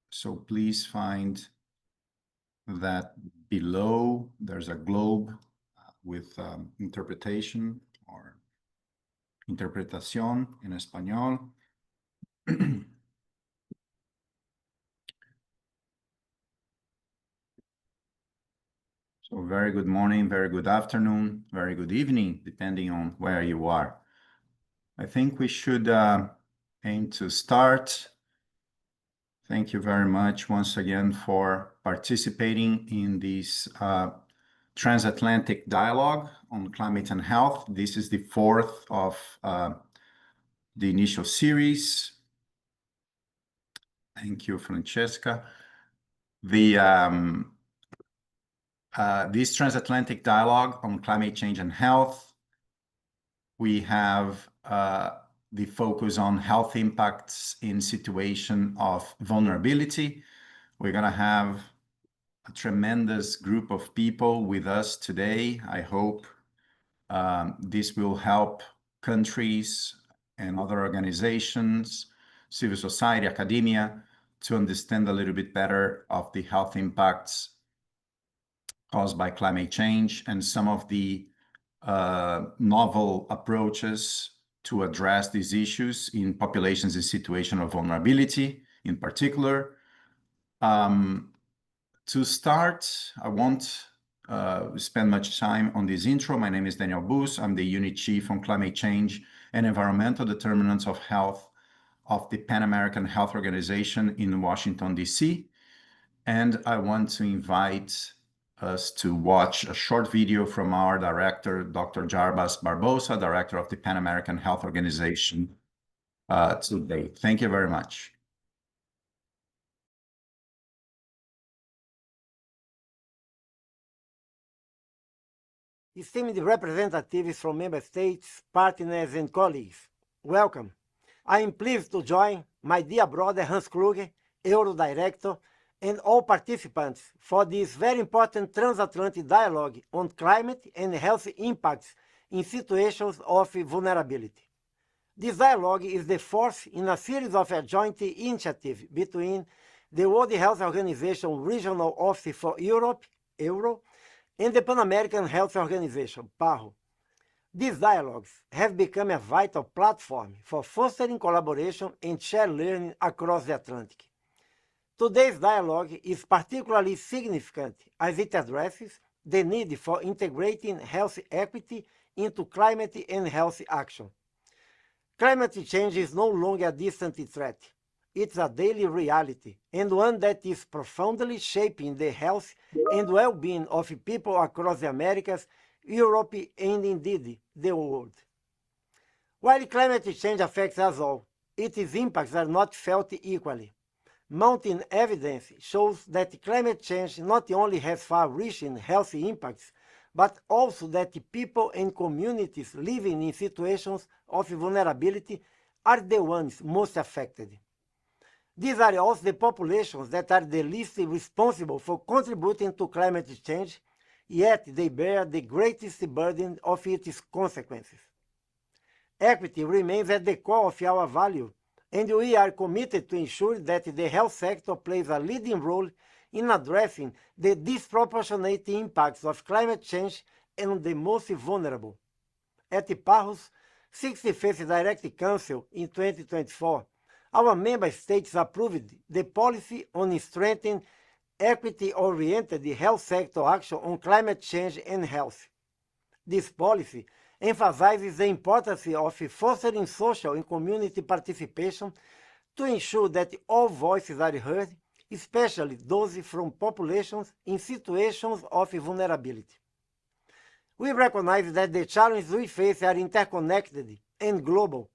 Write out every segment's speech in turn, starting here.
So please find that below there's a globe with interpretation or interpretación en español. So very good morning, very good afternoon, very good evening, depending on where you are. I think we should aim to start. Thank you very much once again for participating in this transatlantic dialogue on climate and health. This is the fourth of the initial series. Thank you, Francesca. This transatlantic dialogue on climate change and health, we have the focus on health impacts in situation of vulnerability. We're going to have a tremendous group of people with us today. I hope this will help countries and other organizations, civil society, academia, to understand a little bit better of the health impacts caused by climate change and some of the novel approaches to address these issues in populations in situation of vulnerability in particular. To start, I won't spend much time on this intro. My name is Daniel Bus. I'm the Unit Chief on Climate Change and Environmental Determinants of Health of the Pan American Health Organization in Washington, D.C. And I want to invite us to watch a short video from our director, Dr. Jarbas Barbosa, director of the Pan American Health Organization today. Thank you very much. Esteemed representatives from member states, partners, and colleagues, welcome. I am pleased to join my dear brother Hans Kluge, Euro Director, and all participants for this very important transatlantic dialogue on climate and health impacts in situations of vulnerability. This dialogue is the fourth in a series of joint initiatives between the World Health Organization Regional Office for Europe, Euro, and the Pan American Health Organization, PAHO. These dialogues have become a vital platform for fostering collaboration and shared learning across the Atlantic. Today's dialogue is particularly significant as it addresses the need for integrating health equity into climate and health action. Climate change is no longer a distant threat. It's a daily reality, and one that is profoundly shaping the health and well-being of people across the Americas, Europe, and indeed the world. While climate change affects us all, its impacts are not felt equally. Mounting evidence shows that climate change not only has far-reaching health impacts, but also that people and communities living in situations of vulnerability are the ones most affected. These are also the populations that are the least responsible for contributing to climate change, yet they bear the greatest burden of its consequences. Equity remains at the core of our value, and we are committed to ensure that the health sector plays a leading role in addressing the disproportionate impacts of climate change on the most vulnerable. At PAHO's 65th Direct Council in 2024, our member states approved the policy on strengthening equity-oriented health sector action on climate change and health. This policy emphasizes the importance of fostering social and community participation to ensure that all voices are heard, especially those from populations in situations of vulnerability. We recognize that the challenges we face are interconnected and global,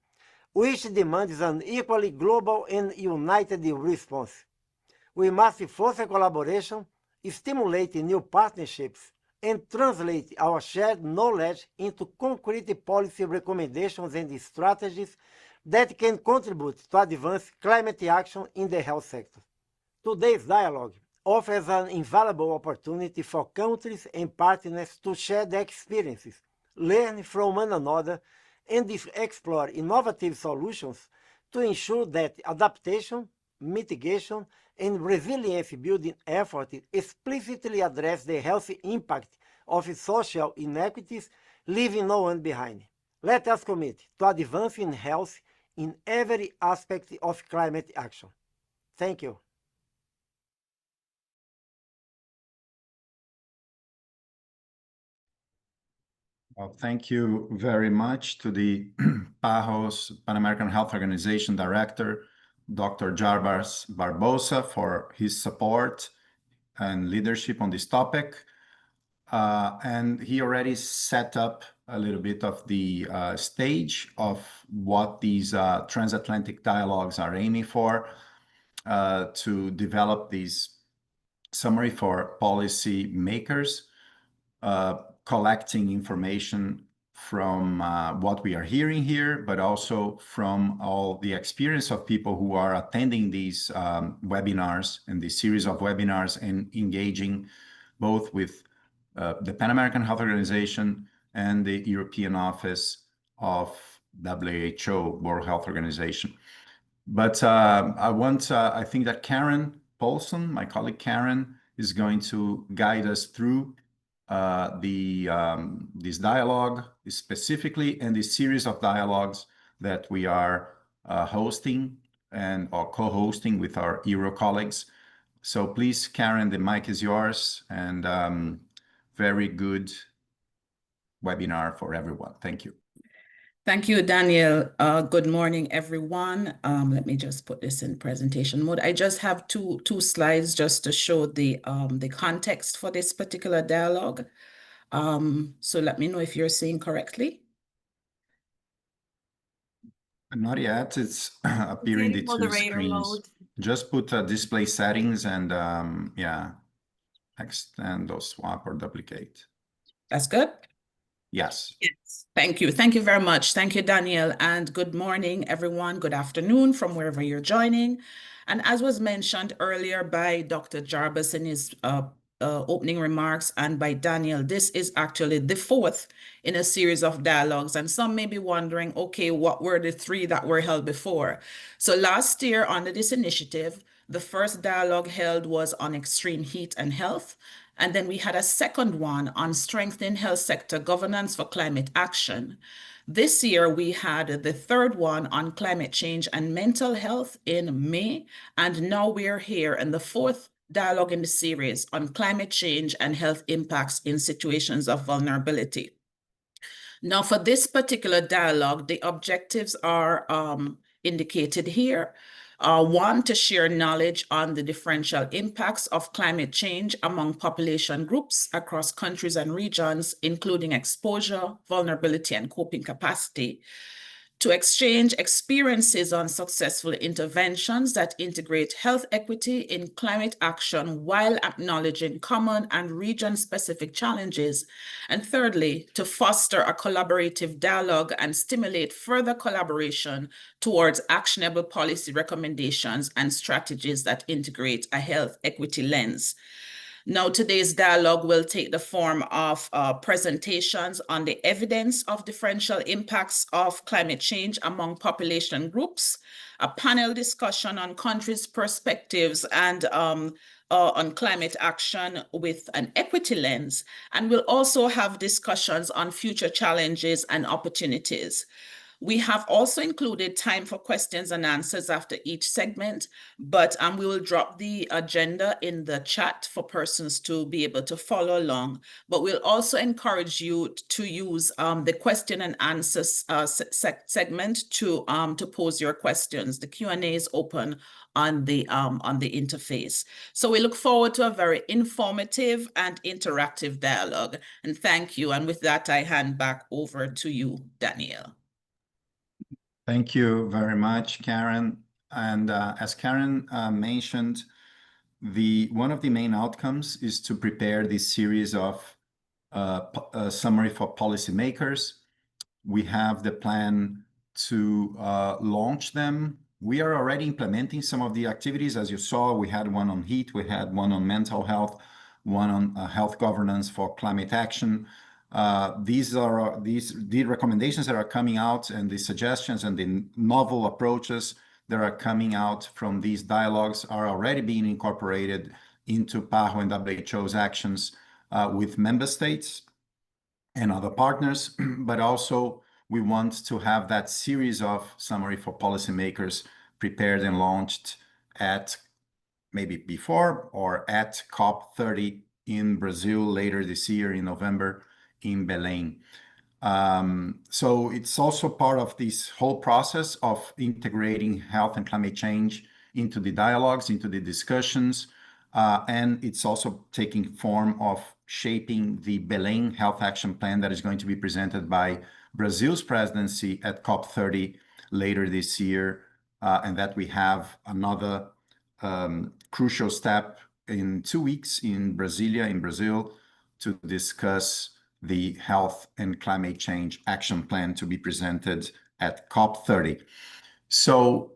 which demands an equally global and united response. We must foster collaboration, stimulate new partnerships, and translate our shared knowledge into concrete policy recommendations and strategies that can contribute to advance climate action in the health sector. Today's dialogue offers an invaluable opportunity for countries and partners to share their experiences, learn from one another, and explore innovative solutions to ensure that adaptation, mitigation, and resilience building efforts explicitly address the health impact of social inequities, leaving no one behind. Let us commit to advancing health in every aspect of climate action. Thank you. Well, thank you very much to the PAHO's Pan-American Health Organization Director, Dr. Jarbas Barbosa, for his support and leadership on this topic. And he already set up a little bit of the stage of what these transatlantic dialogues are aiming for, to develop these summary for policy makers, collecting information from what we are hearing here, but also from all the experience of people who are attending these webinars and this series of webinars and engaging both with the Pan American Health Organization and the European Office of WHO, World Health Organization. But I think that Karen Paulson, my colleague Karen, is going to guide us through this dialogue specifically, and this series of dialogues that we are hosting or co-hosting with our Euro colleagues. So please, Karen, the mic is yours, and very good webinar for everyone. Thank you. Thank you, Daniel. Good morning, everyone. Let me just put this in presentation mode. I just have two slides just to show the context for this particular dialogue. So let me know if you're seeing correctly. Not yet. It's appearing the two screens. Mode. Just put display settings and yeah, extend or swap or duplicate. That's good. Yes. Yes. Thank you. Thank you very much. Thank you, Daniel. And good morning, everyone. Good afternoon from wherever you're joining. And as was mentioned earlier by Dr. Jarbas in his opening remarks and by Daniel, this is actually the fourth in a series of dialogues. And some may be wondering, okay, what were the three that were held before? So last year under this initiative, the first dialogue held was on extreme heat and health. And then we had a second one on strengthening health sector governance for climate action. This year, we had the third one on climate change and mental health in May. And now we're here in the fourth dialogue in the series on climate change and health impacts in situations of vulnerability. Now, for this particular dialogue, the objectives are indicated here. One, to share knowledge on the differential impacts of climate change among population groups across countries and regions, including exposure, vulnerability, and coping capacity. To exchange experiences on successful interventions that integrate health equity in climate action while acknowledging common and region-specific challenges. And thirdly, to foster a collaborative dialogue and stimulate further collaboration towards actionable policy recommendations and strategies that integrate a health equity lens. Now, today's dialogue will take the form of presentations on the evidence of differential impacts of climate change among population groups, a panel discussion on countries' perspectives and on climate action with an equity lens, and we'll also have discussions on future challenges and opportunities. We have also included time for questions and answers after each segment, but we will drop the agenda in the chat for persons to be able to follow along. But we'll also encourage you to use the question and answer segment to pose your questions. The Q&A is open on the interface. So we look forward to a very informative and interactive dialogue. And thank you. And with that, I hand back over to you, Daniel. Thank you very much, Karen. And as Karen mentioned, one of the main outcomes is to prepare this series of summary for policymakers. We have the plan to launch them. We are already implementing some of the activities. As you saw, we had one on heat, we had one on mental health, one on health governance for climate action. These are the recommendations that are coming out and the suggestions and the novel approaches that are coming out from these dialogues are already being incorporated into PAHO and WHO's actions with member states and other partners, but also we want to have that series of summary for policymakers prepared and launched at maybe before or at COP30 in Brazil later this year in November in Belém. So it's also part of this whole process of integrating health and climate change into the dialogues, into the discussions, and it's also taking form of shaping the Belém Health Action Plan that is going to be presented by Brazil's presidency at COP30 later this year, and that we have another crucial step in 2 weeks in Brasilia, in Brazil, to discuss the health and climate change action plan to be presented at COP30. So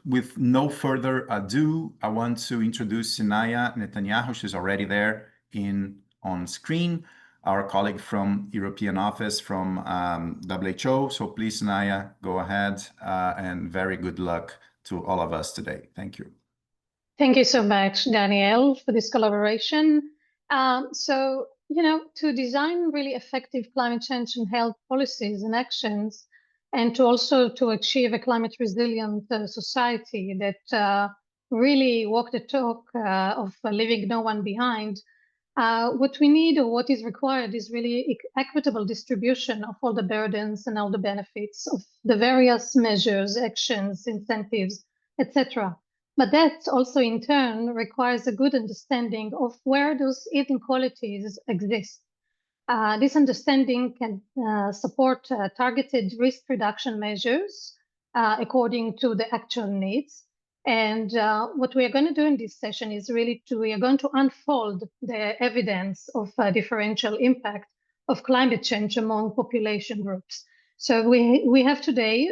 with no further ado, I want to introduce Sinaya Netanyahu. She's already there on screen, our colleague from European Office from WHO. So please, Sinaya, go ahead, and very good luck to all of us today. Thank you. Thank you so much, Daniel, for this collaboration. So, to design really effective climate change and health policies and actions, and to achieve a climate resilient society that really walk the talk of leaving no one behind, what we need, or what is required, is really equitable distribution of all the burdens and all the benefits of the various measures, actions, incentives, etc. But that also in turn requires a good understanding of where those inequalities exist. This understanding can support targeted risk reduction measures according to the actual needs. And what we are going to do in this session is we are going to unfold the evidence of differential impact of climate change among population groups. So we have today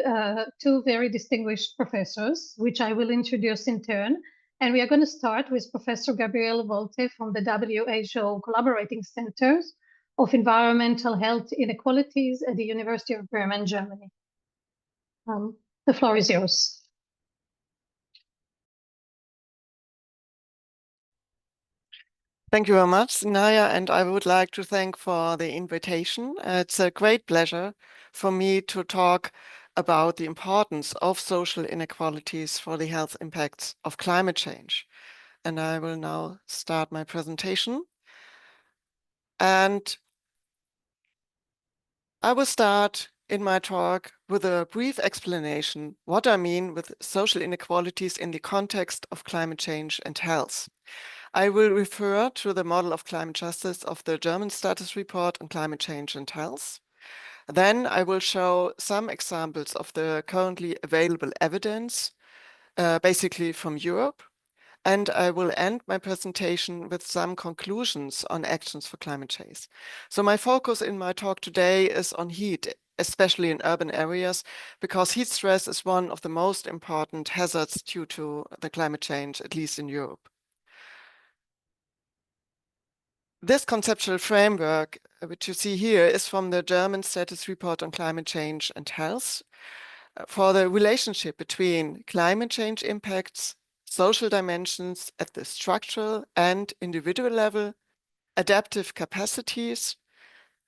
two very distinguished professors, which I will introduce in turn. And we are going to start with Professor Gabriele Volte from the WHO Collaborating Centers of Environmental Health Inequalities at the University of Bremen, Germany. The floor is yours. Thank you very much, Naya, and I would like to thank for the invitation. It's a great pleasure for me to talk about the importance of social inequalities for the health impacts of climate change. And I will now start my presentation. And I will start in my talk with a brief explanation what I mean with social inequalities in the context of climate change and health. I will refer to the model of climate justice of the German status report on climate change and health. Then I will show some examples of the currently available evidence, basically from Europe. And I will end my presentation with some conclusions on actions for climate change. So my focus in my talk today is on heat, especially in urban areas, because heat stress is one of the most important hazards due to the climate change, at least in Europe. This conceptual framework, which you see here, is from the German status report on climate change and health for the relationship between climate change impacts, social dimensions at the structural and individual level, adaptive capacities,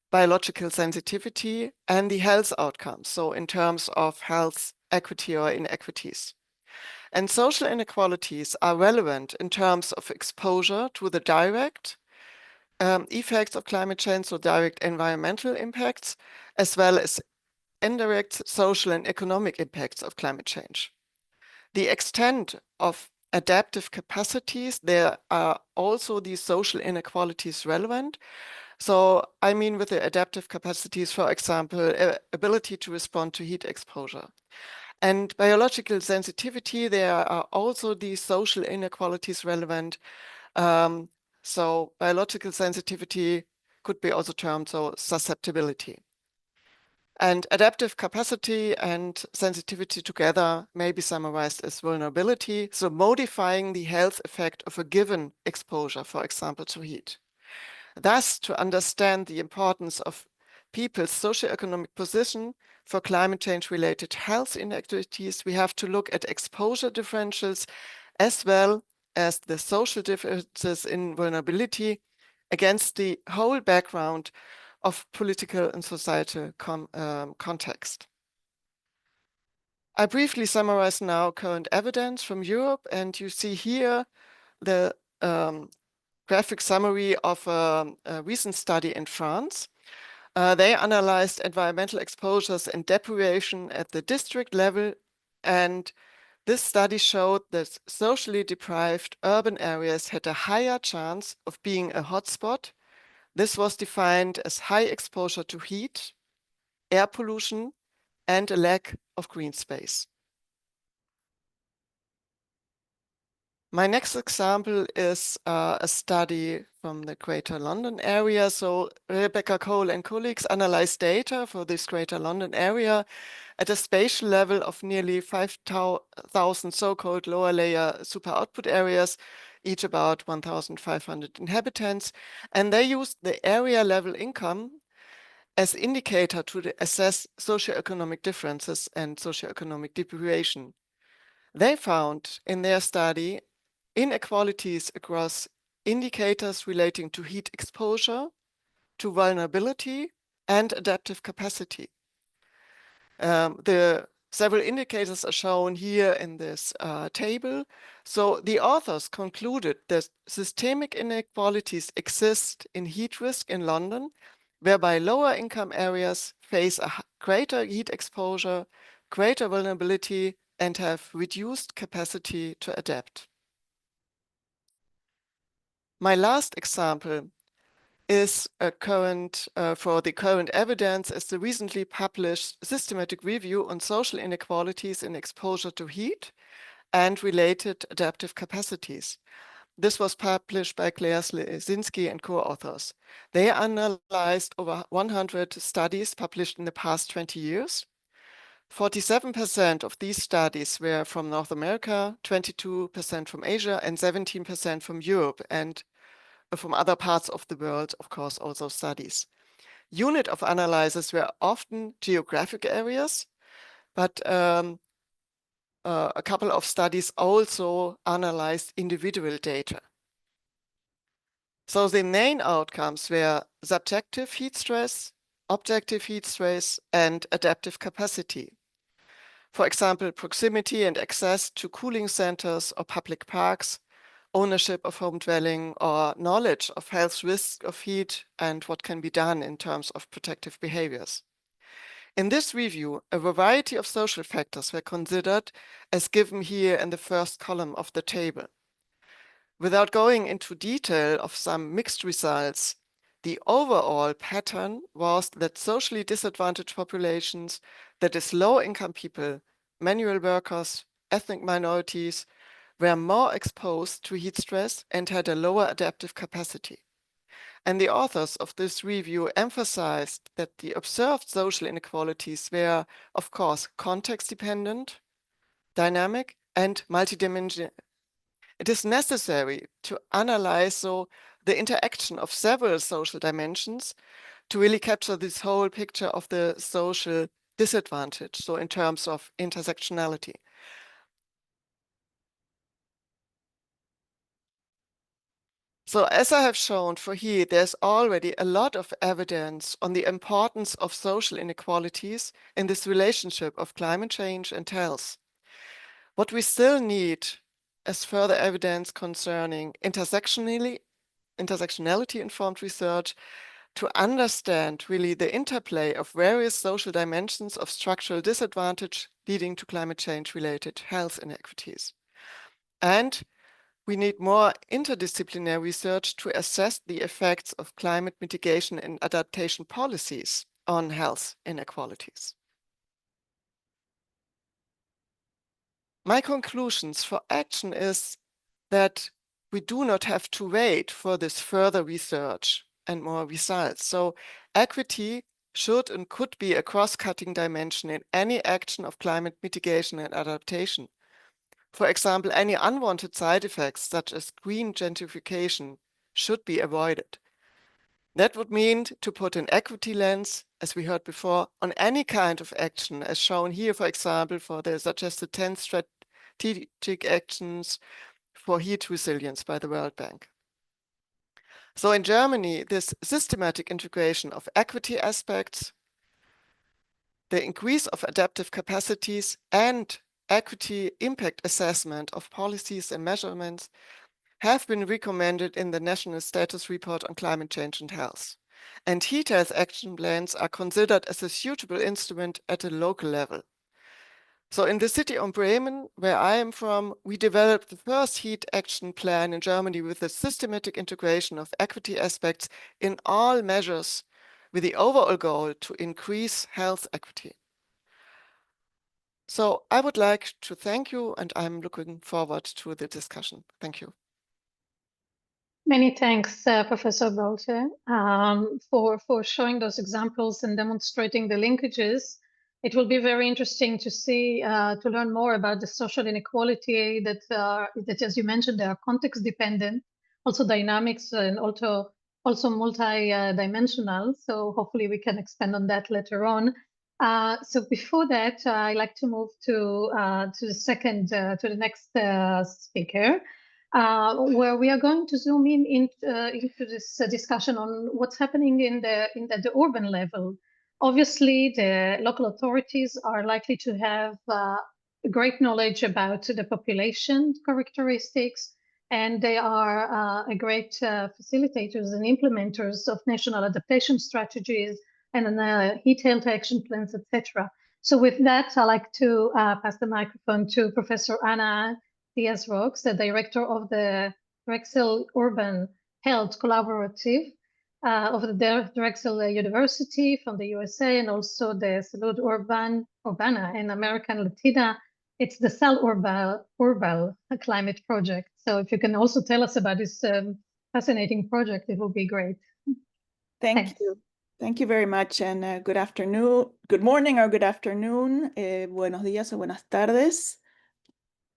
biological sensitivity, and the health outcomes, so in terms of health equity or inequities. And social inequalities are relevant in terms of exposure to the direct effects of climate change, so direct environmental impacts, as well as indirect social and economic impacts of climate change. The extent of adaptive capacities, there are also these social inequalities relevant. So I mean with the adaptive capacities, for example, ability to respond to heat exposure. And biological sensitivity, there are also these social inequalities relevant. So biological sensitivity could be also termed so susceptibility. And adaptive capacity and sensitivity together may be summarized as vulnerability, so modifying the health effect of a given exposure, for example, to heat. Thus, to understand the importance of people's socioeconomic position for climate change-related health inequities, we have to look at exposure differentials as well as the social differences in vulnerability against the whole background of political and societal context. I briefly summarize now current evidence from Europe, and you see here the graphic summary of a recent study in France. They analyzed environmental exposures and deprivation at the district level, and this study showed that socially deprived urban areas had a higher chance of being a hotspot. This was defined as high exposure to heat, air pollution, and a lack of green space. My next example is a study from the Greater London area. So Rebecca Cole and colleagues analyzed data for this Greater London area at a spatial level of nearly 5,000 so-called lower layer super output areas, each about 1,500 inhabitants. And they used the area level income as indicator to assess socioeconomic differences and socioeconomic deprivation. They found in their study inequalities across indicators relating to heat exposure, to vulnerability, and adaptive capacity. The several indicators are shown here in this table. So the authors concluded that systemic inequalities exist in heat risk in London, whereby lower income areas face a greater heat exposure, greater vulnerability, and have reduced capacity to adapt. My last example is for the current evidence is the recently published systematic review on social inequalities in exposure to heat and related adaptive capacities. This was published by Claire Slesinski and co-authors. They analyzed over 100 studies published in the past 20 years. 47% of these studies were from North America, 22% from Asia, and 17% from Europe, and from other parts of the world, of course, also studies. Unit of analysis were often geographic areas, but a couple of studies also analyzed individual data. So the main outcomes were subjective heat stress, objective heat stress, and adaptive capacity. For example, proximity and access to cooling centers or public parks, ownership of home dwelling, or knowledge of health risk of heat and what can be done in terms of protective behaviors. In this review, a variety of social factors were considered as given here in the first column of the table. Without going into detail of some mixed results, the overall pattern was that socially disadvantaged populations, that is low-income people, manual workers, ethnic minorities, were more exposed to heat stress and had a lower adaptive capacity. And the authors of this review emphasized that the observed social inequalities were, of course, context-dependent, dynamic, and multidimensional. It is necessary to analyze the interaction of several social dimensions to really capture this whole picture of the social disadvantage, so in terms of intersectionality. So as I have shown for here, there's already a lot of evidence on the importance of social inequalities in this relationship of climate change and health. What we still need as further evidence concerning intersectionality informed research to understand really the interplay of various social dimensions of structural disadvantage leading to climate change related health inequities. And we need more interdisciplinary research to assess the effects of climate mitigation and adaptation policies on health inequalities. My conclusions for action is that we do not have to wait for this further research and more results. So equity should and could be a cross-cutting dimension in any action of climate mitigation and adaptation. For example, any unwanted side effects such as green gentrification should be avoided. That would mean to put an equity lens, as we heard before, on any kind of action, as shown here, for example, for the suggested 10 strategic actions for heat resilience by the World Bank. So in Germany, this systematic integration of equity aspects, the increase of adaptive capacities, and equity impact assessment of policies and measurements have been recommended in the National Status Report on Climate Change and Health. And heat health action plans are considered as a suitable instrument at a local level. So in the city of Bremen, where I am from, we developed the first heat action plan in Germany with a systematic integration of equity aspects in all measures with the overall goal to increase health equity. So I would like to thank you, and I'm looking forward to the discussion. Thank you. Many thanks, Professor Bolte, for showing those examples and demonstrating the linkages. It will be very interesting to see, to learn more about the social inequality that, as you mentioned, they are context dependent, also dynamics, and also multi-dimensional. So hopefully we can expand on that later on. So before that, I'd like to move to the next speaker. Where we are going to zoom into this discussion on what's happening in the urban level. Obviously, the local authorities are likely to have great knowledge about the population characteristics, and they are a great facilitators and implementers of national adaptation strategies and heat health action plans, etc. So with that, I'd like to pass the microphone to Professor Anna Diaz-Rox, the director of the Drexel Urban Health Collaborative of the Drexel University from the USA, and also the Salud Urbana and American Latina. It's the Sal Urbal Climate Project. So if you can also tell us about this fascinating project, it will be great. Thank you. Thank you very much, and good afternoon, good morning or good afternoon, buenos días o buenas tardes.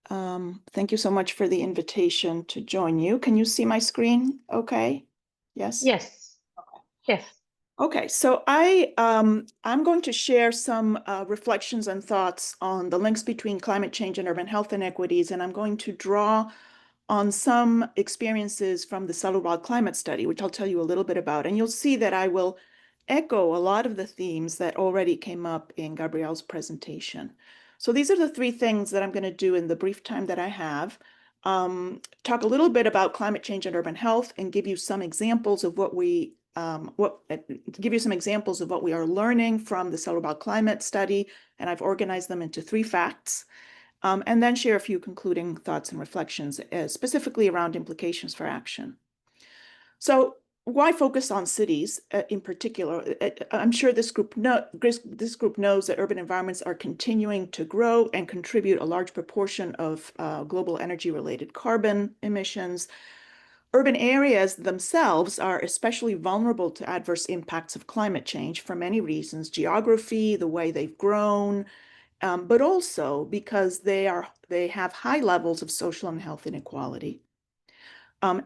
Thank you so much for the invitation to join you. Can you see my screen okay? Yes? Yes. Okay. Yes. Okay, so I'm going to share some reflections and thoughts on the links between climate change and urban health inequities, and I'm going to draw on some experiences from the Salud climate study, which I'll tell you a little bit about. And you'll see that I will echo a lot of the themes that already came up in Gabrielle's presentation. So these are the three things that I'm going to do in the brief time that I have. Talk a little bit about climate change and urban health and give you some examples of what we are learning from the Salud climate study, and I've organized them into 3 facts. And then share a few concluding thoughts and reflections, specifically around implications for action. So why focus on cities in particular? I'm sure this group knows that urban environments are continuing to grow and contribute a large proportion of global energy-related carbon emissions. Urban areas themselves are especially vulnerable to adverse impacts of climate change for many reasons: geography, the way they've grown, but also because they have high levels of social and health inequality.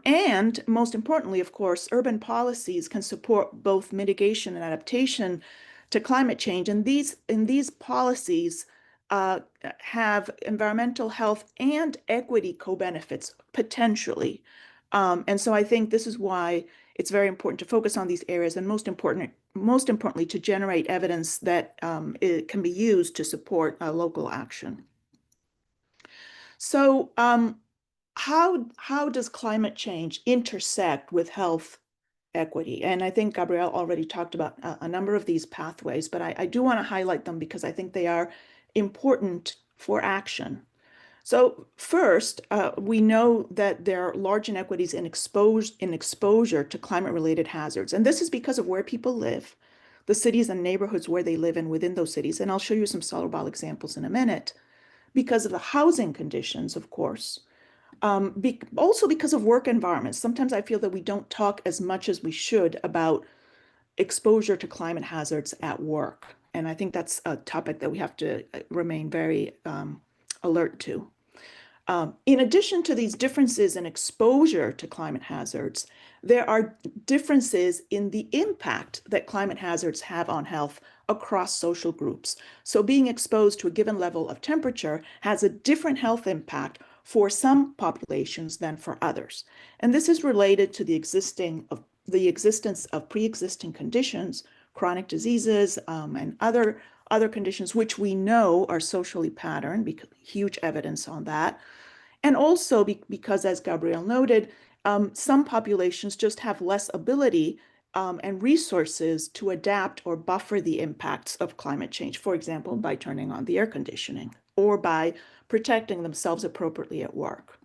And most importantly, of course, urban policies can support both mitigation and adaptation to climate change. And these policies have environmental health and equity co-benefits potentially. And so I think this is why it's very important to focus on these areas, and most importantly, to generate evidence that it can be used to support local action. So how does climate change intersect with health equity? And I think Gabrielle already talked about a number of these pathways, but I do want to highlight them because I think they are important for action. So first, we know that there are large inequities in exposure to climate-related hazards. And this is because of where people live, the cities and neighborhoods where they live and within those cities. And I'll show you some Salud examples in a minute. Because of the housing conditions, of course. Also because of work environments. Sometimes I feel that we don't talk as much as we should about exposure to climate hazards at work. And I think that's a topic that we have to remain very alert to. In addition to these differences in exposure to climate hazards, there are differences in the impact that climate hazards have on health across social groups. So being exposed to a given level of temperature has a different health impact for some populations than for others. And this is related to the existence of pre-existing conditions, chronic diseases, and other conditions which we know are socially patterned, because huge evidence on that. And also because, as Gabrielle noted, some populations just have less ability and resources to adapt or buffer the impacts of climate change, for example, by turning on the air conditioning or by protecting themselves appropriately at work.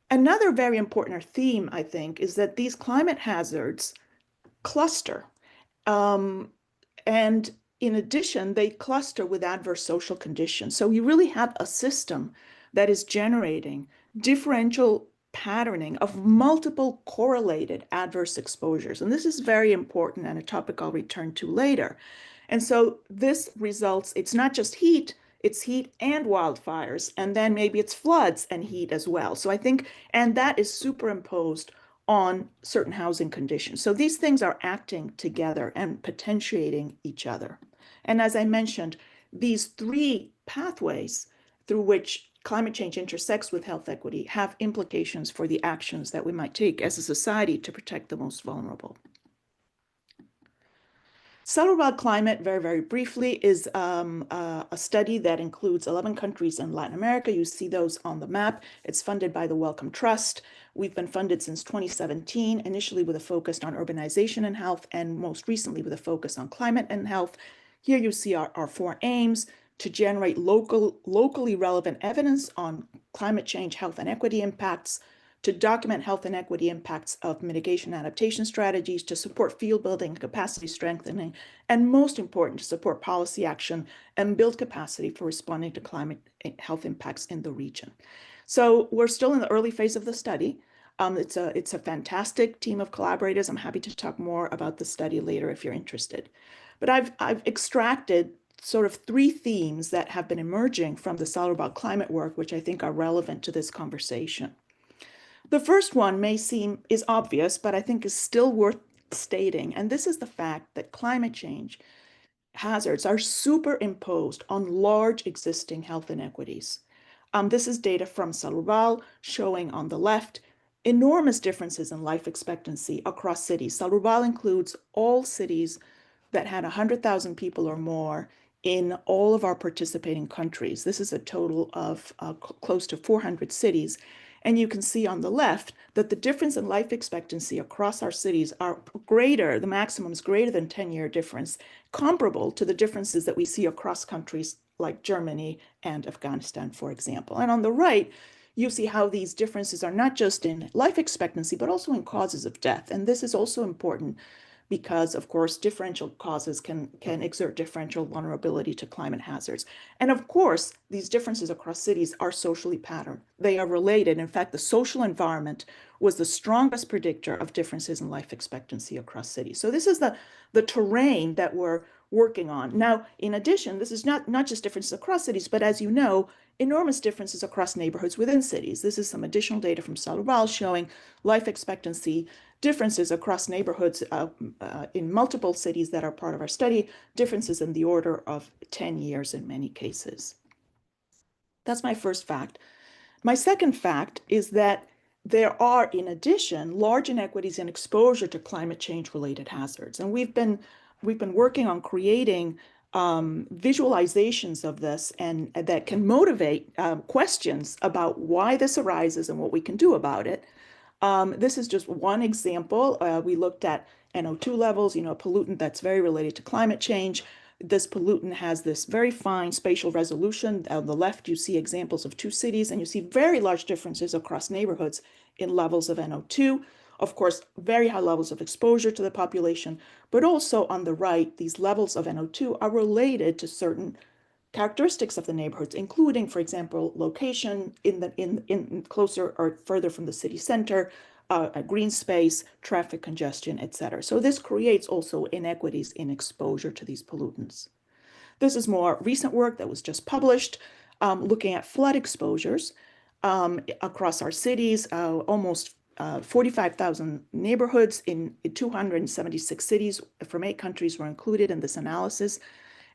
Another very important theme, I think, is that these climate hazards cluster. And in addition, they cluster with adverse social conditions. So you really have a system that is generating differential patterning of multiple correlated adverse exposures. And this is very important and a topic I'll return to later. And so this results, it's not just heat, it's heat and wildfires, and then maybe it's floods and heat as well. So I think, and that is superimposed on certain housing conditions. So these things are acting together and potentiating each other. And as I mentioned, these three pathways through which climate change intersects with health equity have implications for the actions that we might take as a society to protect the most vulnerable. Salud about Climate, very, very briefly, is a study that includes 11 countries in Latin America. You see those on the map. It's funded by the Wellcome Trust. We've been funded since 2017, initially with a focus on urbanization and health, and most recently with a focus on climate and health. Here you see our four aims: to generate locally relevant evidence on climate change, health, and equity impacts, to document health and equity impacts of mitigation adaptation strategies, to support field building, capacity strengthening, and most important, to support policy action and build capacity for responding to climate health impacts in the region. So we're still in the early phase of the study. It's a fantastic team of collaborators. I'm happy to talk more about the study later if you're interested. But I've extracted sort of three themes that have been emerging from the Salud about Climate work, which I think are relevant to this conversation. The first one is obvious, but I think is still worth stating. And this is the fact that climate change hazards are superimposed on large existing health inequities. This is data from Salud showing on the left enormous differences in life expectancy across cities. Salud includes all cities that had 100,000 people or more in all of our participating countries. This is a total of close to 400 cities. And you can see on the left that the difference in life expectancy across our cities are greater, the maximum is greater than 10-year difference, comparable to the differences that we see across countries like Germany and Afghanistan, for example. And on the right, you see how these differences are not just in life expectancy, but also in causes of death. And this is also important because, of course, differential causes can exert differential vulnerability to climate hazards. And of course, these differences across cities are socially patterned. They are related. In fact, the social environment was the strongest predictor of differences in life expectancy across cities. So this is the terrain that we're working on. Now, in addition, this is not just differences across cities, but as you know, enormous differences across neighborhoods within cities. This is some additional data from Salud showing life expectancy differences across neighborhoods in multiple cities that are part of our study, differences in the order of 10 years in many cases. That's my first fact. My second fact is that there are, in addition, large inequities in exposure to climate change-related hazards. And we've been working on creating visualizations of this and that can motivate questions about why this arises and what we can do about it. This is just one example. We looked at NO2 levels, a pollutant that's very related to climate change. This pollutant has this very fine spatial resolution. On the left, you see examples of two cities, and you see very large differences across neighborhoods in levels of NO2. Of course, very high levels of exposure to the population, but also on the right, these levels of NO2 are related to certain characteristics of the neighborhoods, including, for example, location in closer or further from the city center, a green space, traffic congestion, etc. So this creates also inequities in exposure to these pollutants. This is more recent work that was just published. looking at flood exposures across our cities, almost 45,000 neighborhoods in 276 cities from 8 countries were included in this analysis.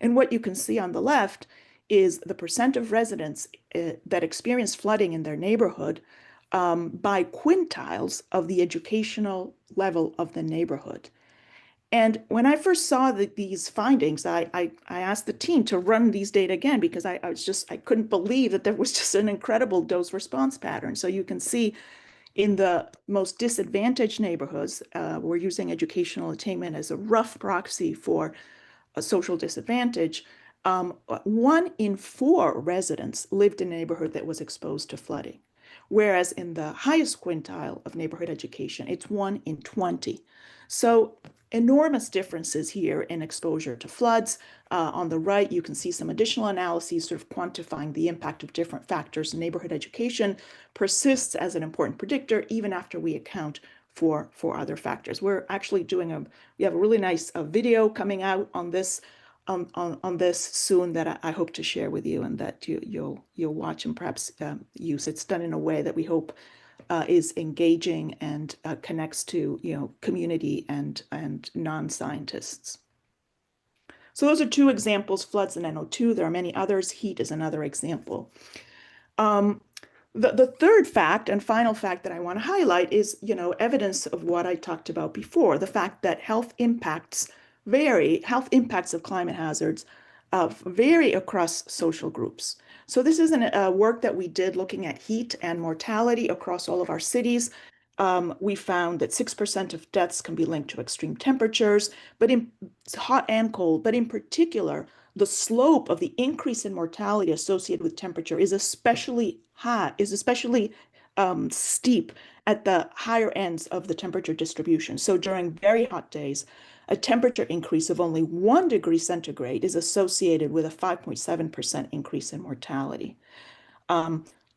And what you can see on the left is the percent of residents that experience flooding in their neighborhood by quintiles of the educational level of the neighborhood. And when I first saw these findings, I asked the team to run these data again because I couldn't believe that there was just an incredible dose response pattern. So you can see in the most disadvantaged neighborhoods, we're using educational attainment as a rough proxy for a social disadvantage. 1 in 4 residents lived in a neighborhood that was exposed to flooding, whereas in the highest quintile of neighborhood education, it's 1 in 20. So enormous differences here in exposure to floods. On the right, you can see some additional analyses sort of quantifying the impact of different factors. Neighborhood education persists as an important predictor even after we account for other factors. We're actually doing we have a really nice video coming out on this soon that I hope to share with you and that you'll watch and perhaps use. It's done in a way that we hope is engaging and connects to community and non-scientists. So those are 2 examples: floods and NO2. There are many others. Heat is another example. The third fact and final fact that I want to highlight is evidence of what I talked about before: the fact that health impacts of climate hazards vary across social groups. So this is a work that we did looking at heat and mortality across all of our cities. We found that 6% of deaths can be linked to extreme temperatures, but it's hot and cold. But in particular, the slope of the increase in mortality associated with temperature is especially steep at the higher ends of the temperature distribution. So during very hot days, a temperature increase of only 1 degree centigrade is associated with a 5.7% increase in mortality.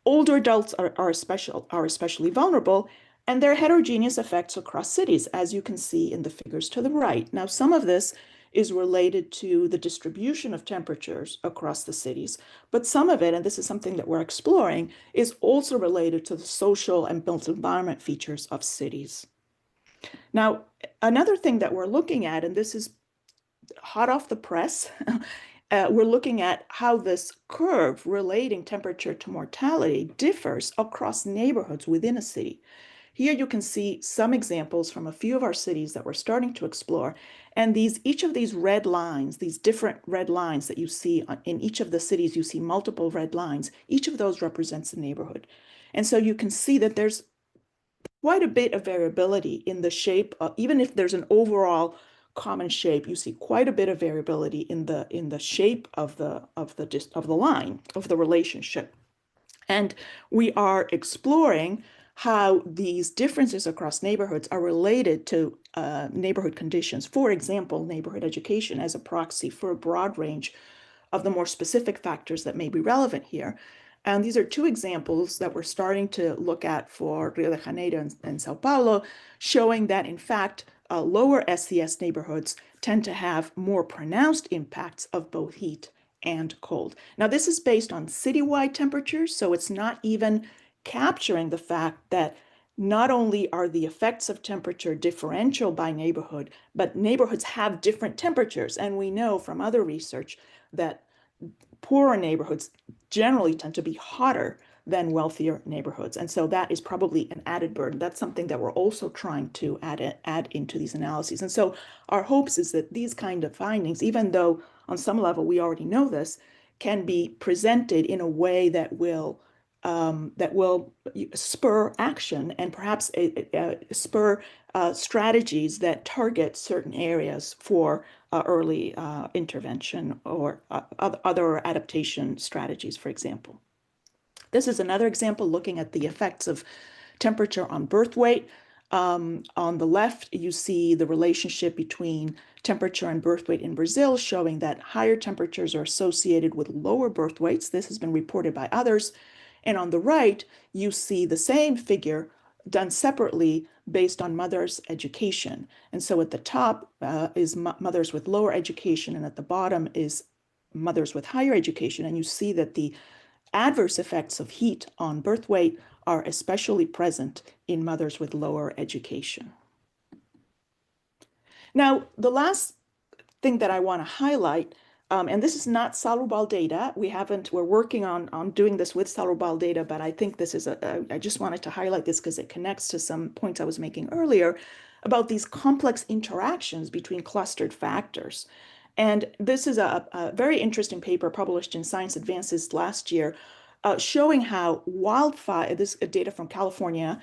Older adults are especially vulnerable, and there are heterogeneous effects across cities, as you can see in the figures to the right. Now, some of this is related to the distribution of temperatures across the cities, but some of it, and this is something that we're exploring, is also related to the social and built environment features of cities. Now, another thing that we're looking at, and this is hot off the press, we're looking at how this curve relating temperature to mortality differs across neighborhoods within a city. Here you can see some examples from a few of our cities that we're starting to explore. And each of these red lines, these different red lines that you see in each of the cities, you see multiple red lines. Each of those represents a neighborhood. And so you can see that there's quite a bit of variability in the shape, even if there's an overall common shape, you see quite a bit of variability in the shape of the line, of the relationship. And we are exploring how these differences across neighborhoods are related to neighborhood conditions. For example, neighborhood education as a proxy for a broad range of the more specific factors that may be relevant here. And these are 2 examples that we're starting to look at for Rio de Janeiro and Sao Paulo, showing that, in fact, lower SES neighborhoods tend to have more pronounced impacts of both heat and cold. Now, this is based on citywide temperatures, so it's not even capturing the fact that not only are the effects of temperature differential by neighborhood, but neighborhoods have different temperatures. And we know from other research that poorer neighborhoods generally tend to be hotter than wealthier neighborhoods. And so that is probably an added burden. That's something that we're also trying to add into these analyses. And so our hopes is that these kind of findings, even though on some level we already know this, can be presented in a way that will spur action and perhaps spur strategies that target certain areas for early intervention or other adaptation strategies, for example. This is another example looking at the effects of temperature on birth weight. On the left, you see the relationship between temperature and birth weight in Brazil, showing that higher temperatures are associated with lower birth weights. This has been reported by others. And on the right, you see the same figure done separately based on mothers' education. And so at the top is mothers with lower education, and at the bottom is mothers with higher education. And you see that the adverse effects of heat on birth weight are especially present in mothers with lower education. Now, the last thing that I want to highlight, and this is not Salud data. We're working on doing this with Salud data, but I think this is I just wanted to highlight this because it connects to some points I was making earlier about these complex interactions between clustered factors. And this is a very interesting paper published in Science Advances last year, showing how wildfire, this data from California,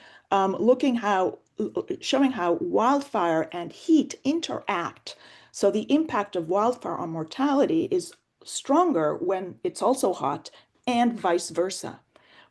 showing how wildfire and heat interact. So the impact of wildfire on mortality is stronger when it's also hot, and vice versa.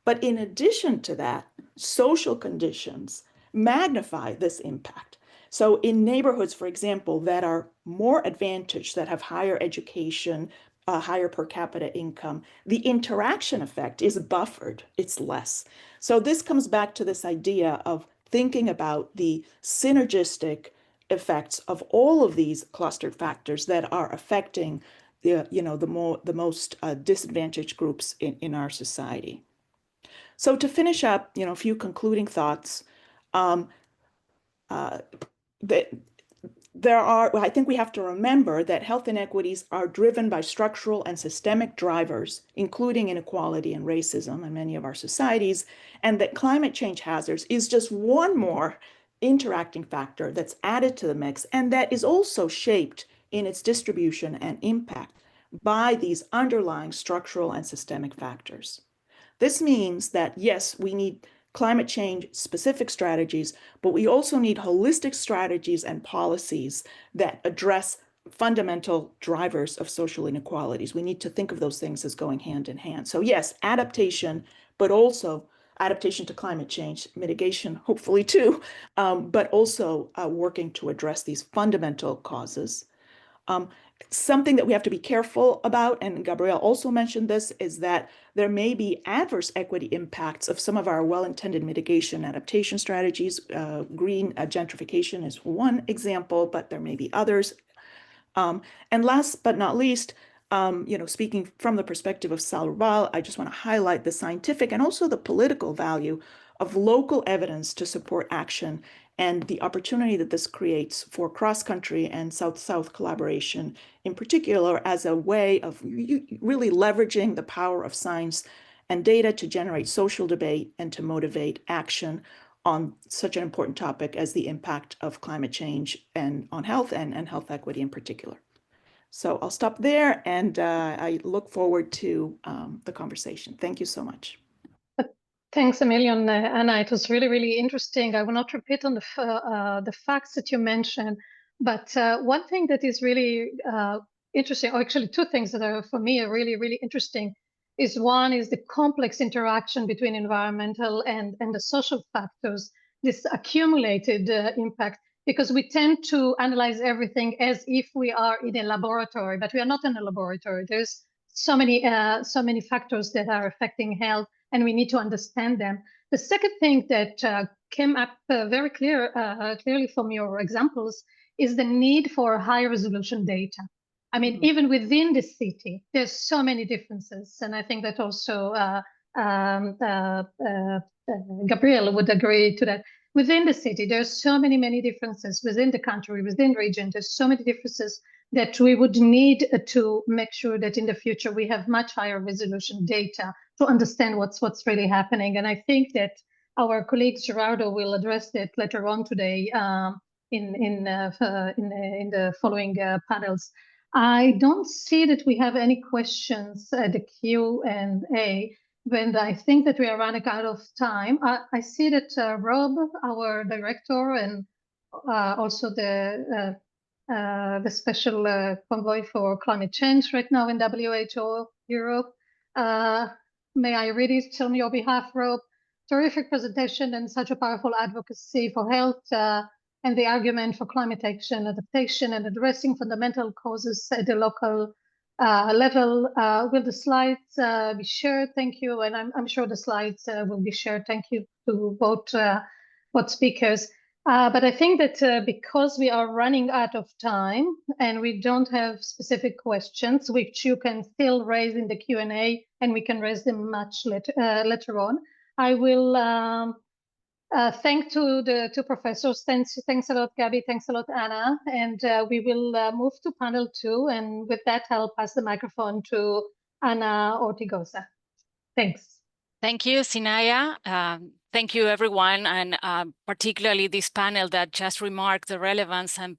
But in addition to that, social conditions magnify this impact. So in neighborhoods, for example, that are more advantaged, that have higher education, higher per capita income, the interaction effect is buffered, it's less. So this comes back to this idea of thinking about the synergistic effects of all of these clustered factors that are affecting the most disadvantaged groups in our society. So to finish up, a few concluding thoughts. I think we have to remember that health inequities are driven by structural and systemic drivers, including inequality and racism in many of our societies, and that climate change hazards is just one more interacting factor that's added to the mix, and that is also shaped in its distribution and impact by these underlying structural and systemic factors. This means that, yes, we need climate change specific strategies, but we also need holistic strategies and policies that address fundamental drivers of social inequalities. We need to think of those things as going hand in hand. So yes, adaptation, but also adaptation to climate change, mitigation, hopefully too, but also working to address these fundamental causes. Something that we have to be careful about, and Gabrielle also mentioned this, is that there may be adverse equity impacts of some of our well-intended mitigation adaptation strategies. Green gentrification is one example, but there may be others. And last but not least, speaking from the perspective of Salud, I just want to highlight the scientific and also the political value of local evidence to support action and the opportunity that this creates for cross-country and South-South collaboration, in particular, as a way of really leveraging the power of science and data to generate social debate and to motivate action on such an important topic as the impact of climate change and on health and health equity in particular. So I'll stop there, and I look forward to the conversation. Thank you so much. Thanks a million, Anna. It was really, really interesting. I will not repeat on the facts that you mentioned, but one thing that is really interesting, or actually two things that are for me are really, really interesting, is one is the complex interaction between environmental and the social factors, this accumulated impact, because we tend to analyze everything as if we are in a laboratory, but we are not in a laboratory. There's so many factors that are affecting health, and we need to understand them. The second thing that came up very clearly from your examples is the need for high resolution data. I mean, even within the city, there's so many differences. And I think that also Gabrielle would agree to that. Within the city, there's so many differences. Within the country, within region, there's so many differences that we would need to make sure that in the future we have much higher resolution data to understand what's really happening. And I think that our colleague Gerardo will address that later on today in the following panels. I don't see that we have any questions at the Q&A, but I think that we are running out of time. I see that Rob, our director, and also the special convoy for climate change right now in WHO Europe. May I read it on your behalf, Rob? Terrific presentation and such a powerful advocacy for health and the argument for climate action, adaptation, and addressing fundamental causes at the local level. Will the slides be shared? Thank you. And I'm sure the slides will be shared. Thank you to both speakers. But I think that because we are running out of time and we don't have specific questions, which you can still raise in the Q&A, and we can raise them much later on, I will thank to the two professors. Thanks a lot, Gabby. Thanks a lot, Anna. And we will move to panel 2. And with that, I'll pass the microphone to Ana Ortigosa. Thanks. Thank you, Sinaya. Thank you, everyone, and particularly this panel that just remarked the relevance and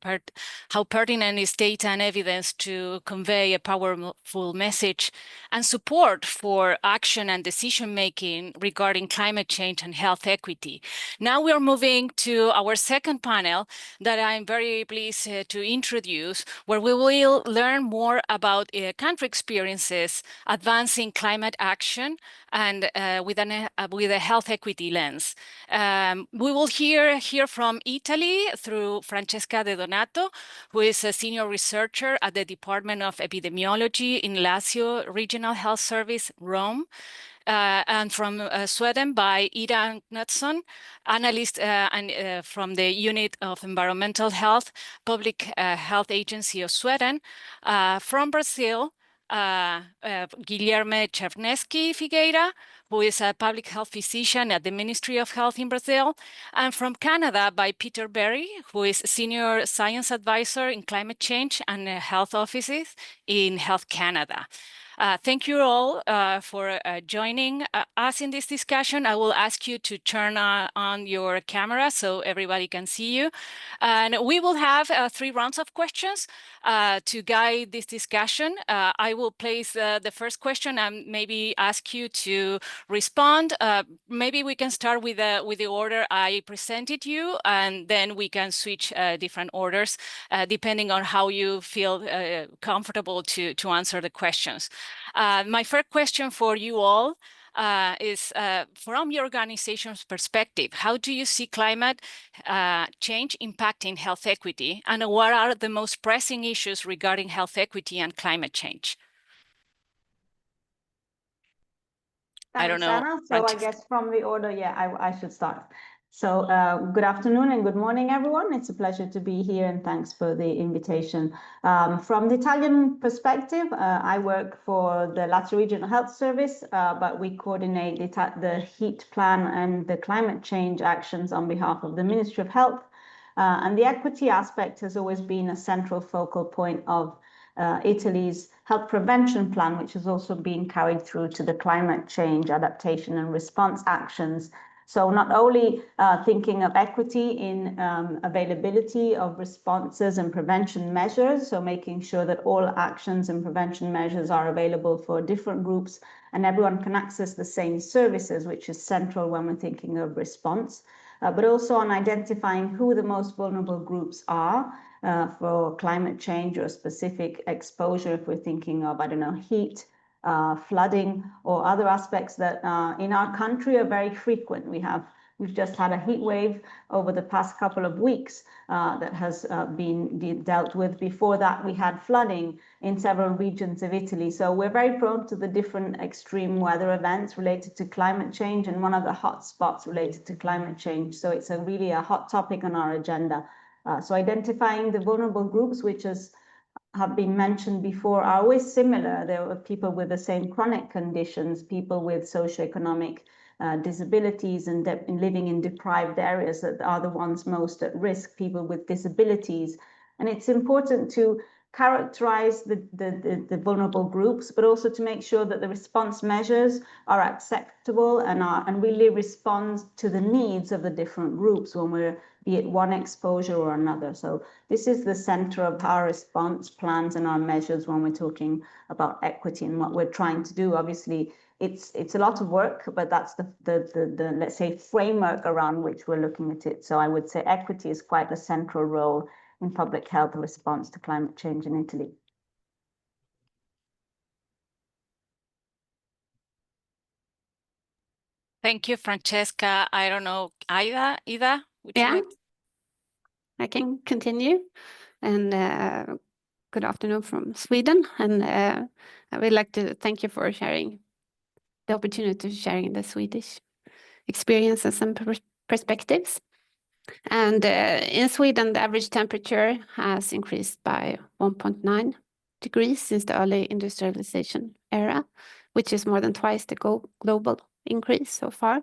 how pertinent is data and evidence to convey a powerful message and support for action and decision-making regarding climate change and health equity. Now we are moving to our second panel that I'm very pleased to introduce, where we will learn more about country experiences advancing climate action and with a health equity lens. We will hear from Italy through Francesca De Donato, who is a senior researcher at the Department of Epidemiology in Lazio Regional Health Service, Rome. And from Sweden by Ida Knutsson, analyst from the Unit of Environmental Health, Public Health Agency of Sweden. From Brazil, Guilherme Czerneski Figueira, who is a public health physician at the Ministry of Health in Brazil, and from Canada by Peter Berry, who is Senior Science Advisor in Climate Change and Health Offices in Health Canada. Thank you all for joining us in this discussion. I will ask you to turn on your camera so everybody can see you. And we will have 3 rounds of questions to guide this discussion. I will place the first question and maybe ask you to respond. Maybe we can start with the order I presented you, and then we can switch different orders depending on how you feel comfortable to answer the questions. My first question for you all is from your organization's perspective, how do you see climate change impacting health equity, and what are the most pressing issues regarding health equity and climate change? I don't know. Anna. So I guess from the order, I should start. So good afternoon and good morning, everyone. It's a pleasure to be here, and thanks for the invitation. From the Italian perspective, I work for the Lazio Regional Health Service, but we coordinate the heat plan and the climate change actions on behalf of the Ministry of Health. And the equity aspect has always been a central focal point of Italy's health prevention plan, which has also been carried through to the climate change adaptation and response actions. So not only thinking of equity in availability of responses and prevention measures, so making sure that all actions and prevention measures are available for different groups and everyone can access the same services, which is central when we're thinking of response, but also on identifying who the most vulnerable groups are for climate change or specific exposure, if we're thinking of, I don't know, heat, flooding, or other aspects that in our country are very frequent. We've just had a heat wave over the past couple of weeks that has been dealt with. Before that, we had flooding in several regions of Italy. So we're very prone to the different extreme weather events related to climate change, and one of the hot spots related to climate change. So it's really a hot topic on our agenda. So identifying the vulnerable groups, which have been mentioned before, are always similar. There are people with the same chronic conditions, people with socioeconomic disabilities and living in deprived areas that are the ones most at risk, people with disabilities. And it's important to characterize the vulnerable groups, but also to make sure that the response measures are acceptable and really respond to the needs of the different groups when we're, be it one exposure or another. So this is the center of our response plans and our measures when we're talking about equity and what we're trying to do. Obviously, it's a lot of work, but that's the let's say framework around which we're looking at it. So I would say equity is quite a central role in public health response to climate change in Italy. Thank you, Francesca. I don't know, Ida, would you like? I can continue. And good afternoon from Sweden. And I would like to thank you for sharing the opportunity to sharing the Swedish experiences and perspectives. And in Sweden, the average temperature has increased by 1.9 degrees since the early industrialization era, which is more than twice the global increase so far.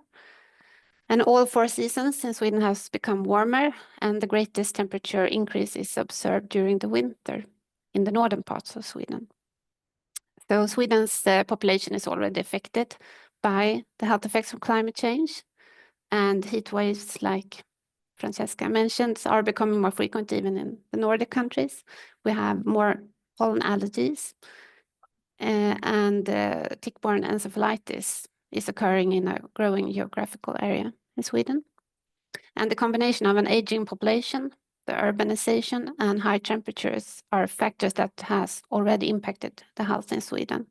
And all 4 seasons in Sweden has become warmer, and the greatest temperature increase is observed during the winter in the northern parts of Sweden. So Sweden's population is already affected by the health effects of climate change, and heat waves, like Francesca mentioned, are becoming more frequent even in the Nordic countries. We have more pollen allergies, and tick-borne encephalitis is occurring in a growing geographical area in Sweden. And the combination of an aging population, the urbanization, and high temperatures are factors that has already impacted the health in Sweden.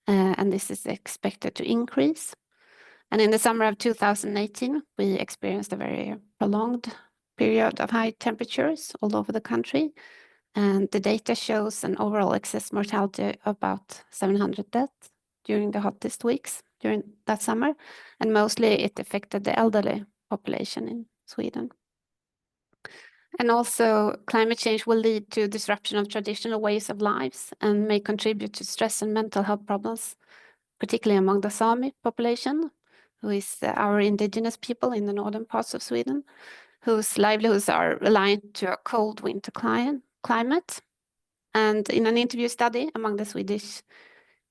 And this is expected to increase. And in the summer of 2018, we experienced a very prolonged period of high temperatures all over the country. And the data shows an overall excess mortality of about 700 deaths during the hottest weeks during that summer. And mostly it affected the elderly population in Sweden. And also climate change will lead to disruption of traditional ways of lives and may contribute to stress and mental health problems, particularly among the Sami population, who is our indigenous people in the northern parts of Sweden, whose livelihoods are reliant to a cold winter climate. And in an interview study among the Swedish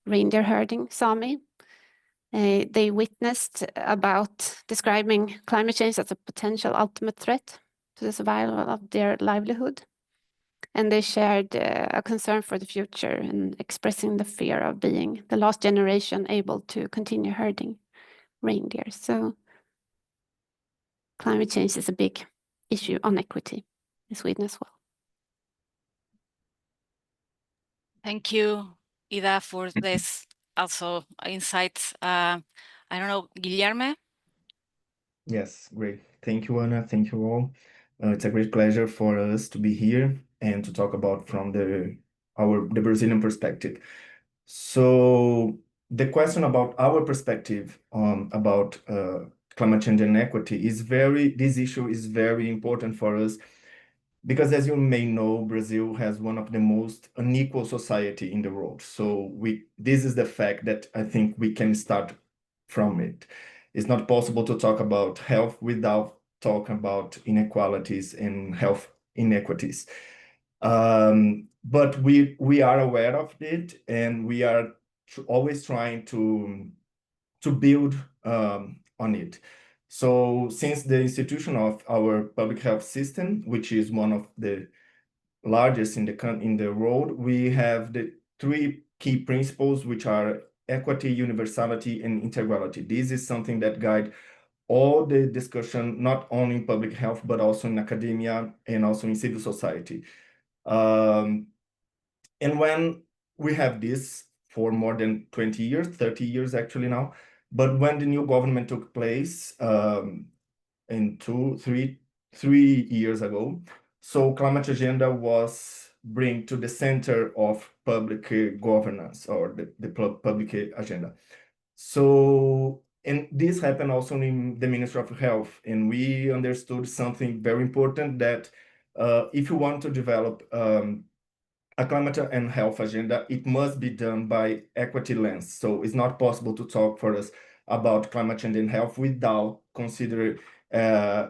reindeer herding Sami, they witnessed about describing climate change as a potential ultimate threat to the survival of their livelihood. And they shared a concern for the future and expressing the fear of being the last generation able to continue herding reindeer. So climate change is a big issue on equity in Sweden as well. Thank you, Ida, for this also insights. I don't know, Guilherme? Yes, great. Thank you, Anna. Thank you all. It's a great pleasure for us to be here and to talk about from the Brazilian perspective. So the question about our perspective about climate change and equity this issue is very important for us because, as you may know, Brazil has one of the most unequal society in the world. So this is the fact that I think we can start from it. It's not possible to talk about health without talking about inequalities and health inequities. But we are aware of it, and we are always trying to build on it. So since the institution of our public health system, which is one of the largest in the world, we have the 3 key principles, which are equity, universality, and integrality. This is something that guide all the discussion, not only in public health, but also in academia and also in civil society. And when we have this for more than 20 years, 30 years actually now, but when the new government took place in 3 years ago, so climate agenda was bring to the center of public governance, or the public agenda. So, and this happened also in the Ministry of Health, and we understood something very important, that if you want to develop a climate and health agenda, it must be done by equity lens. So it's not possible to talk for us about climate change and health without considering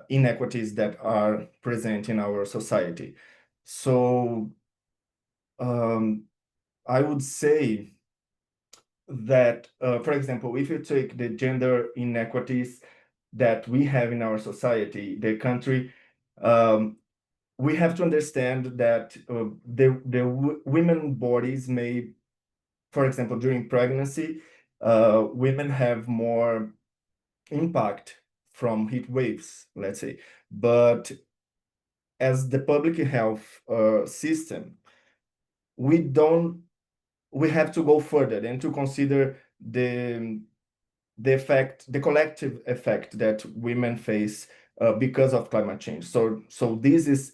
inequities that are present in our society. So I would say that, for example, if you take the gender inequities that we have in our society, the country, we have to understand that the women bodies may, for example, during pregnancy, women have more impact from heat waves, let's say. But as the public health system, we have to go further and to consider the collective effect that women face because of climate change. So this is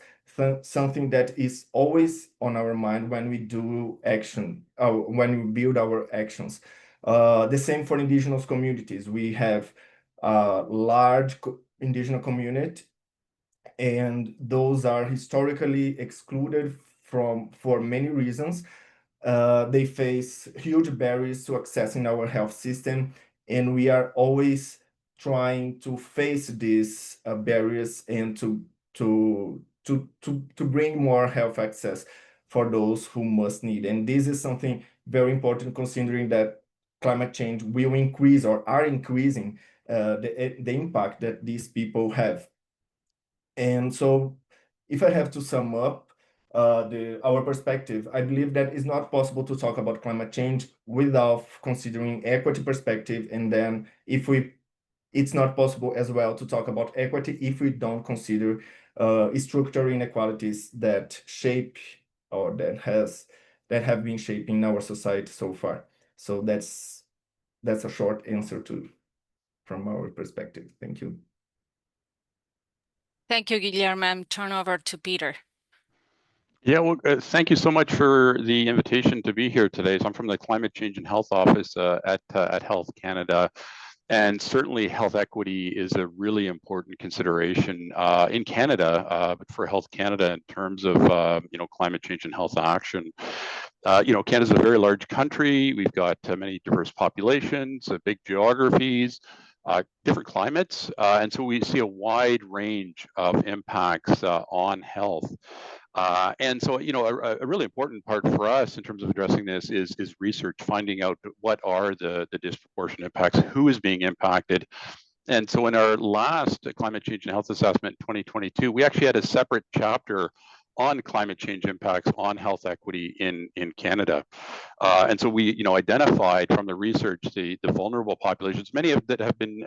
something that is always on our mind when we do action, when we build our actions. The same for indigenous communities. We have a large indigenous community and those are historically excluded for many reasons. They face huge barriers to accessing our health system, and we are always trying to face these barriers and to bring more health access for those who must need. And this is something very important, considering that climate change will increase or are increasing the impact that these people have. And so if I have to sum up our perspective, I believe that it's not possible to talk about climate change without considering equity perspective. And then it's not possible as well to talk about equity if we don't consider structural inequalities that shape or that have been shaping our society so far. So that's a short answer from our perspective. Thank you. Thank you, Guillermo. Turn over to Peter. Yeah, well, thank you so much for the invitation to be here today. So I'm from the Climate Change and Health Office at Health Canada. And certainly health equity is a really important consideration in Canada, but for Health Canada in terms of climate change and health action. Canada's a very large country. We've got many diverse populations, big geographies, different climates, and so we see a wide range of impacts on health. And so, a really important part for us in terms of addressing this is research, finding out what are the disproportionate impacts, who is being impacted. And so in our last climate change and health assessment in 2022, we actually had a separate chapter on climate change impacts on health equity in Canada. And so we identified from the research the vulnerable populations, many of that have been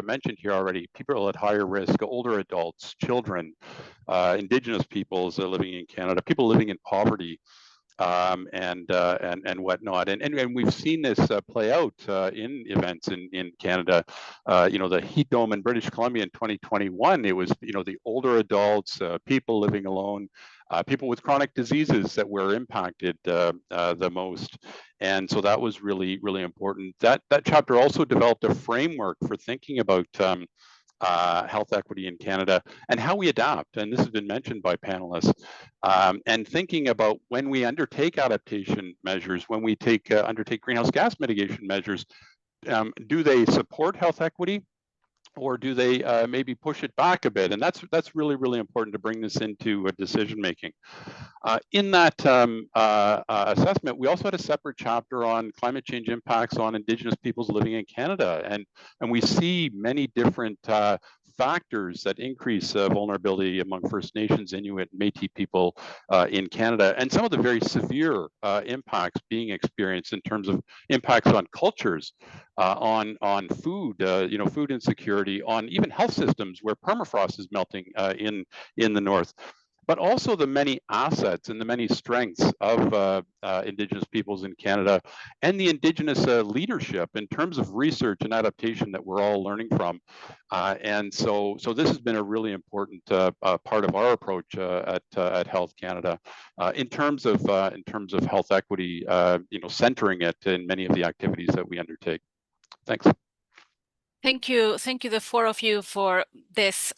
mentioned here already, people at higher risk, older adults, children, Indigenous peoples living in Canada, people living in poverty, and whatnot. And we've seen this play out in events in Canada. The heat dome in British Columbia in 2021, it was, the older adults, people living alone, people with chronic diseases that were impacted the most. And so that was really, really important. That chapter also developed a framework for thinking about health equity in Canada and how we adapt. And this has been mentioned by panelists. And thinking about when we undertake adaptation measures, when we undertake greenhouse gas mitigation measures, do they support health equity? Or do they maybe push it back a bit? And that's really, really important to bring this into decision making. In that assessment, we also had a separate chapter on climate change impacts on Indigenous peoples living in Canada, and we see many different factors that increase vulnerability among First Nations, Inuit, Métis people in Canada, and some of the very severe impacts being experienced in terms of impacts on cultures, on food, food insecurity, on even health systems where permafrost is melting in the north. But also the many assets and the many strengths of Indigenous peoples in Canada and the Indigenous leadership in terms of research and adaptation that we're all learning from. And so this has been a really important part of our approach at Health Canada in terms of health equity, centering it in many of the activities that we undertake. Thanks. Thank you, the four of you, for this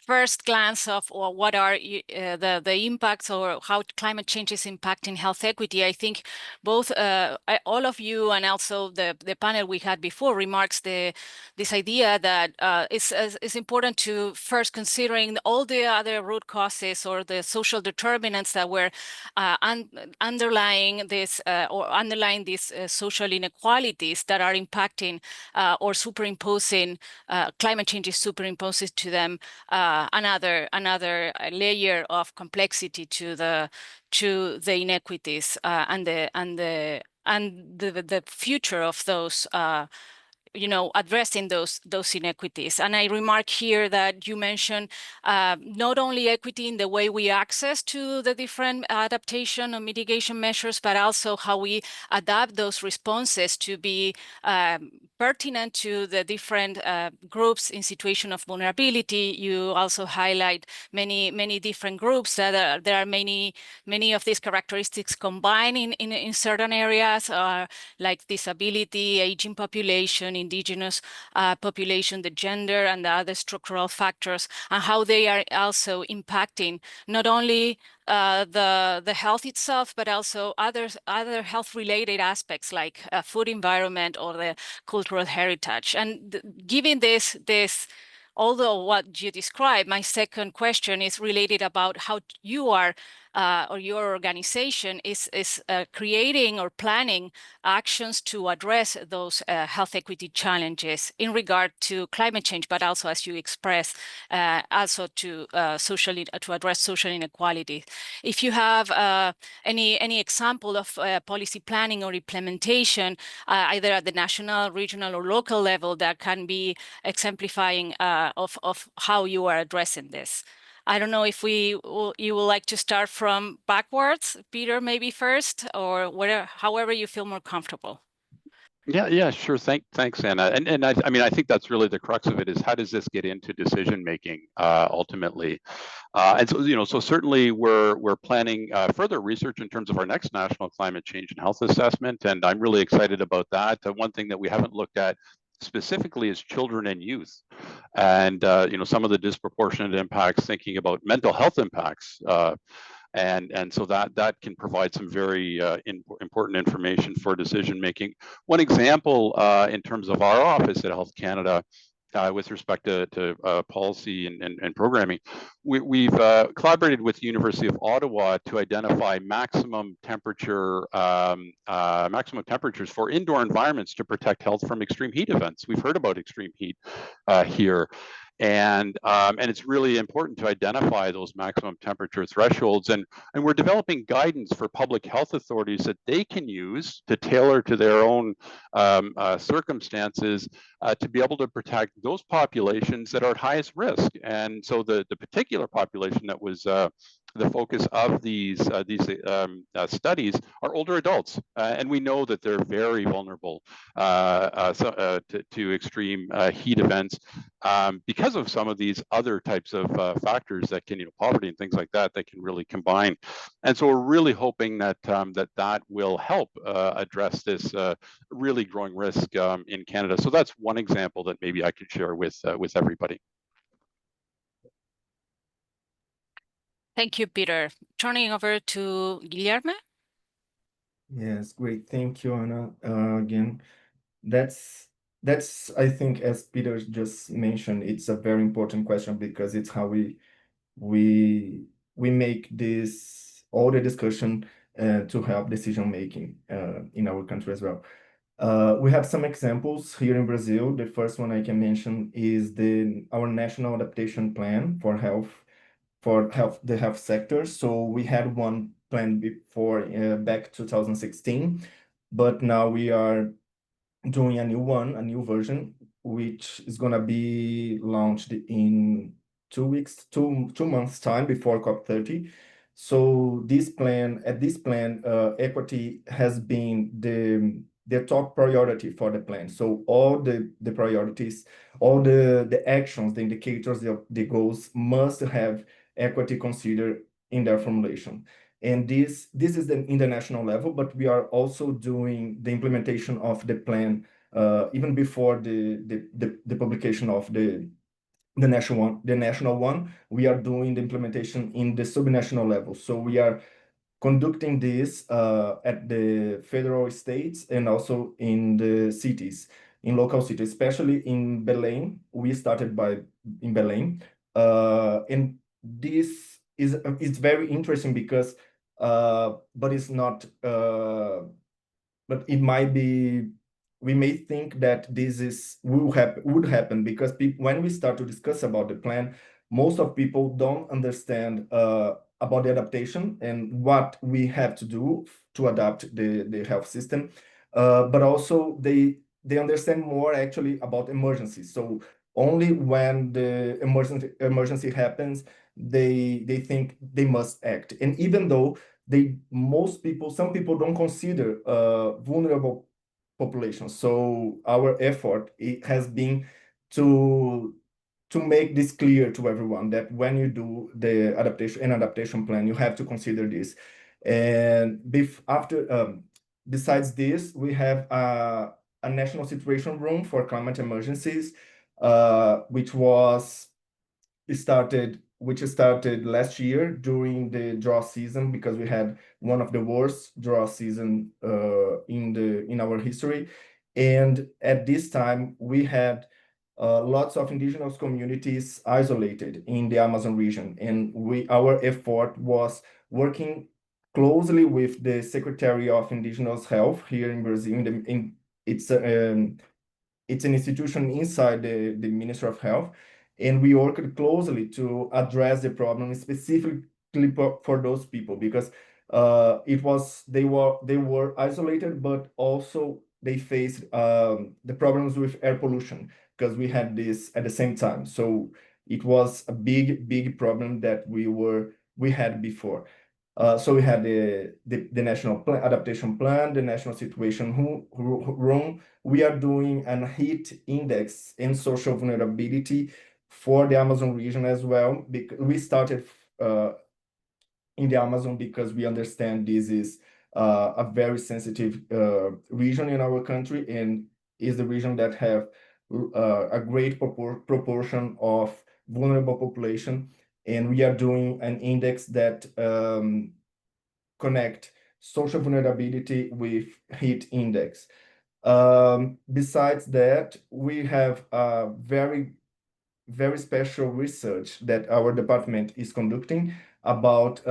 first glance of what are the impacts or how climate change is impacting health equity. I think both all of you and also the panel we had before remarks this idea that it's important to first considering all the other root causes or the social determinants that were underlying these social inequalities that are impacting or superimposing climate change is superimposes to them another layer of complexity to the inequities and the future of those addressing those inequities. And I remark here that you mentioned not only equity in the way we access to the different adaptation or mitigation measures, but also how we adapt those responses to be pertinent to the different groups in situation of vulnerability. You also highlight many different groups that there are many of these characteristics combined in certain areas, like disability, aging population, indigenous population, the gender, and the other structural factors, and how they are also impacting not only the health itself, but also other health-related aspects like food environment or the cultural heritage. And given this, although what you described, my second question is related about how you are or your organization is creating or planning actions to address those health equity challenges in regard to climate change, but also, as you express, also to address social inequality. If you have any example of policy planning or implementation, either at the national, regional, or local level, that can be exemplifying of how you are addressing this. I don't know if you would like to start from backwards, Peter, maybe first, or whatever, however you feel more comfortable. Yeah, sure. Thanks, Anna. And I mean, I think that's really the crux of it, is how does this get into decision making ultimately? And so, so certainly we're planning further research in terms of our next national climate change and health assessment, and I'm really excited about that. One thing that we haven't looked at specifically is children and youth, and some of the disproportionate impacts, thinking about mental health impacts, and so that can provide some very important information for decision making. One example in terms of our office at Health Canada, with respect to policy and programming, we've collaborated with the University of Ottawa to identify maximum temperatures for indoor environments to protect health from extreme heat events. We've heard about extreme heat here. And it's really important to identify those maximum temperature thresholds, and we're developing guidance for public health authorities that they can use to tailor to their own circumstances to be able to protect those populations that are at highest risk. And so the particular population that was the focus of these studies are older adults, and we know that they're very vulnerable to extreme heat events because of some of these other types of factors that can, poverty and things like that can really combine. And so we're really hoping that that will help address this really growing risk in Canada. So that's one example that maybe I could share with everybody. Thank you, Peter. Turning over to Guilherme. Yes, great. Thank you, Anna. Again, that's I think, as Peter just mentioned, it's a very important question because it's how we make this all the discussion to help decision making in our country as well. We have some examples here in Brazil. The first one I can mention is our national adaptation plan for the health sector. So we had one plan before back 2016, but now we are doing a new version, which is gonna be launched in 2 months time before COP30. So at this plan, equity has been the top priority for the plan. So all the priorities, all the actions, the indicators, the goals must have equity considered in their formulation. And this is the international level, but we are also doing the implementation of the plan even before the publication of the national one. We are doing the implementation in the subnational level. So we are conducting this at the federal states and also in the cities, in local cities, especially in Belém. We started in Belém, and this is very interesting because but it's not but it might be, we may think that this would happen because when we start to discuss about the plan, most of people don't understand about the adaptation and what we have to do to adapt the health system, but also they understand more actually about emergencies. So only when the emergency happens, they think they must act. And even though some people don't consider vulnerable populations. So our effort has been to make this clear to everyone that when you do the adaptation plan, you have to consider this. And besides this, we have a national situation room for climate emergencies, which started last year during the drought season, because we had one of the worst drought season in our history. And at this time, we had lots of indigenous communities isolated in the Amazon region, and our effort was working closely with the Secretary of Indigenous Health here in Brazil. It's an institution inside the Ministry of Health, and we worked closely to address the problem specifically for those people, because they were isolated, but also they faced the problems with air pollution, because we had this at the same time. So it was a big problem that we had before. So we had the national adaptation plan, the national situation room. We are doing an heat index and social vulnerability for the Amazon region as well. Because we started in the Amazon because we understand this is a very sensitive region in our country, and is the region that have a great proportion of vulnerable population. And we are doing an index that connect social vulnerability with heat index. Besides that, we have a very special research that our department is conducting about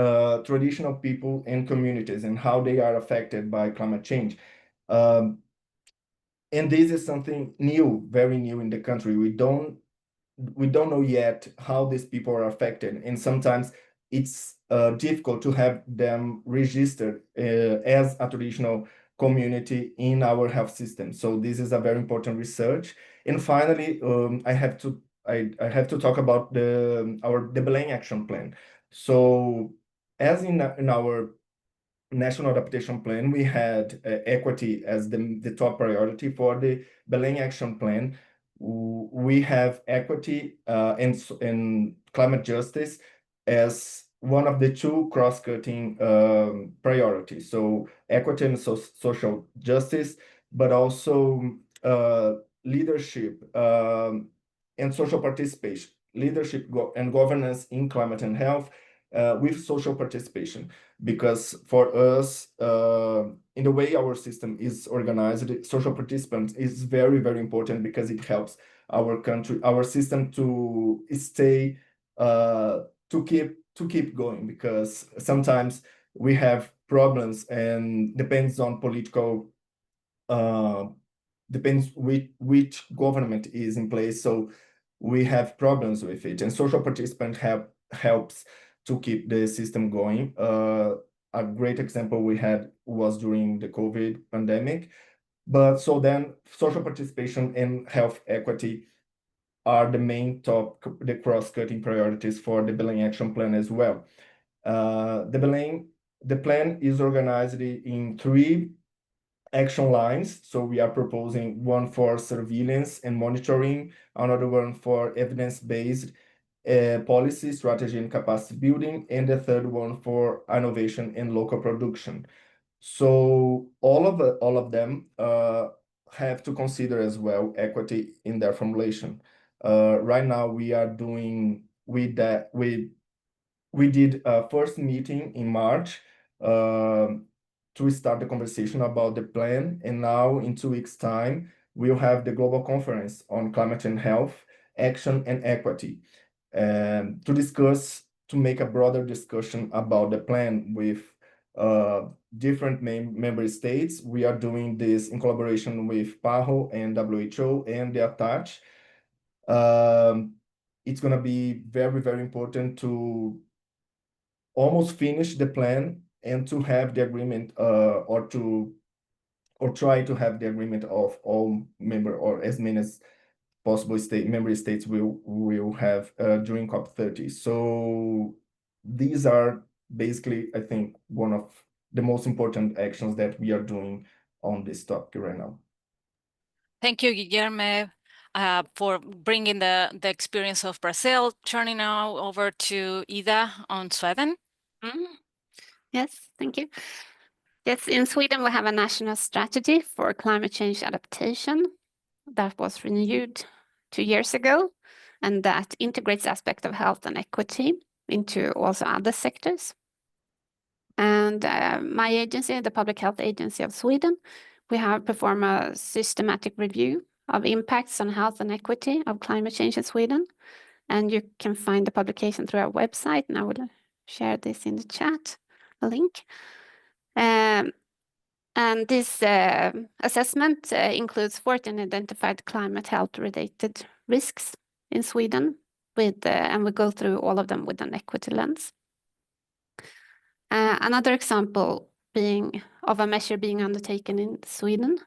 traditional people and communities and how they are affected by climate change. And this is something new, very new in the country. We don't know yet how these people are affected, and sometimes it's difficult to have them registered as a traditional community in our health system. So this is a very important research. And finally, I have to talk about the Belém action plan. So as in our national adaptation plan, we had equity as the top priority. For the Belém action plan, we have equity and climate justice as one of the two cross-cutting priorities. So equity and social justice, but also leadership and social participation, leadership and governance in climate and health with social participation. Because for us, in the way our system is organized, social participants is very, very important, because it helps our system to stay, to keep going, because sometimes we have problems and depends on political, depends which government is in place. So we have problems with it, and social participant helps to keep the system going. A great example we had was during the COVID pandemic. But so then social participation and health equity are the main the cross-cutting priorities for the Belém action plan as well. The plan is organized in 3 action lines. So we are proposing one for surveillance and monitoring, another one for evidence-based policy, strategy, and capacity building, and the third one for innovation and local production. So all of them have to consider as well equity in their formulation. Right now, we are doing with that. We did a first meeting in March to start the conversation about the plan, and now in 2 weeks' time, we'll have the global conference on climate and health, action and equity, to make a broader discussion about the plan with different member states. We are doing this in collaboration with PAHO and WHO and the ATACH. It's going to be very, very important to almost finish the plan and to have the agreement or try to have the agreement of all member, or as many as possible member states will have during COP30. So these are basically, I think, one of the most important actions that we are doing on this topic right now. Thank you, Guilherme, for bringing the experience of Brazil. Turning now over to Ida on Sweden. Yes, thank you. Yes, in Sweden, we have a national strategy for climate change adaptation that was renewed 2 years ago, and that integrates aspects of health and equity into also other sectors. And my agency, the Public Health Agency of Sweden, we have performed a systematic review of impacts on health and equity of climate change in Sweden. And you can find the publication through our website, and I will share this in the chat, a link. And this assessment includes 14 identified climate health-related risks in Sweden, and we go through all of them with an equity lens. Another example of a measure being undertaken in Sweden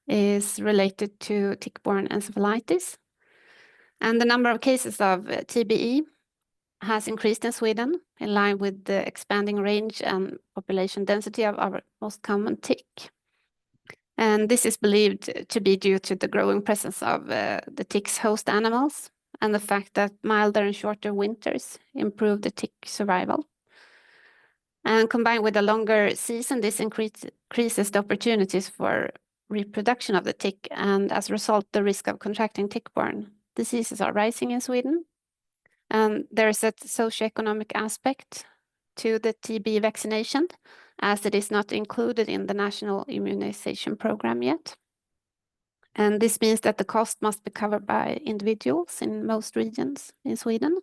is related to tick-borne encephalitis. And the number of cases of TBE has increased in Sweden in line with the expanding range and population density of our most common tick. And this is believed to be due to the growing presence of the tick's host animals and the fact that milder and shorter winters improve the tick survival. And combined with a longer season, this increases the opportunities for reproduction of the tick, and as a result, the risk of contracting tick-borne diseases are rising in Sweden. And there is a socioeconomic aspect to the TB vaccination, as it is not included in the national immunization program yet. And this means that the cost must be covered by individuals in most regions in Sweden.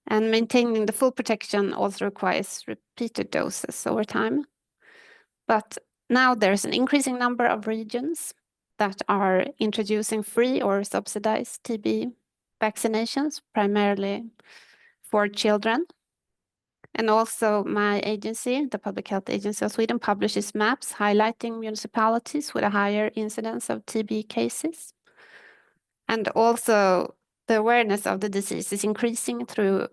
And maintaining the full protection also requires repeated doses over time. But now there's an increasing number of regions that are introducing free or subsidized TB vaccinations, primarily for children. And also my agency, the Public Health Agency of Sweden, publishes maps highlighting municipalities with a higher incidence of TB cases. And also the awareness of the disease is increasing through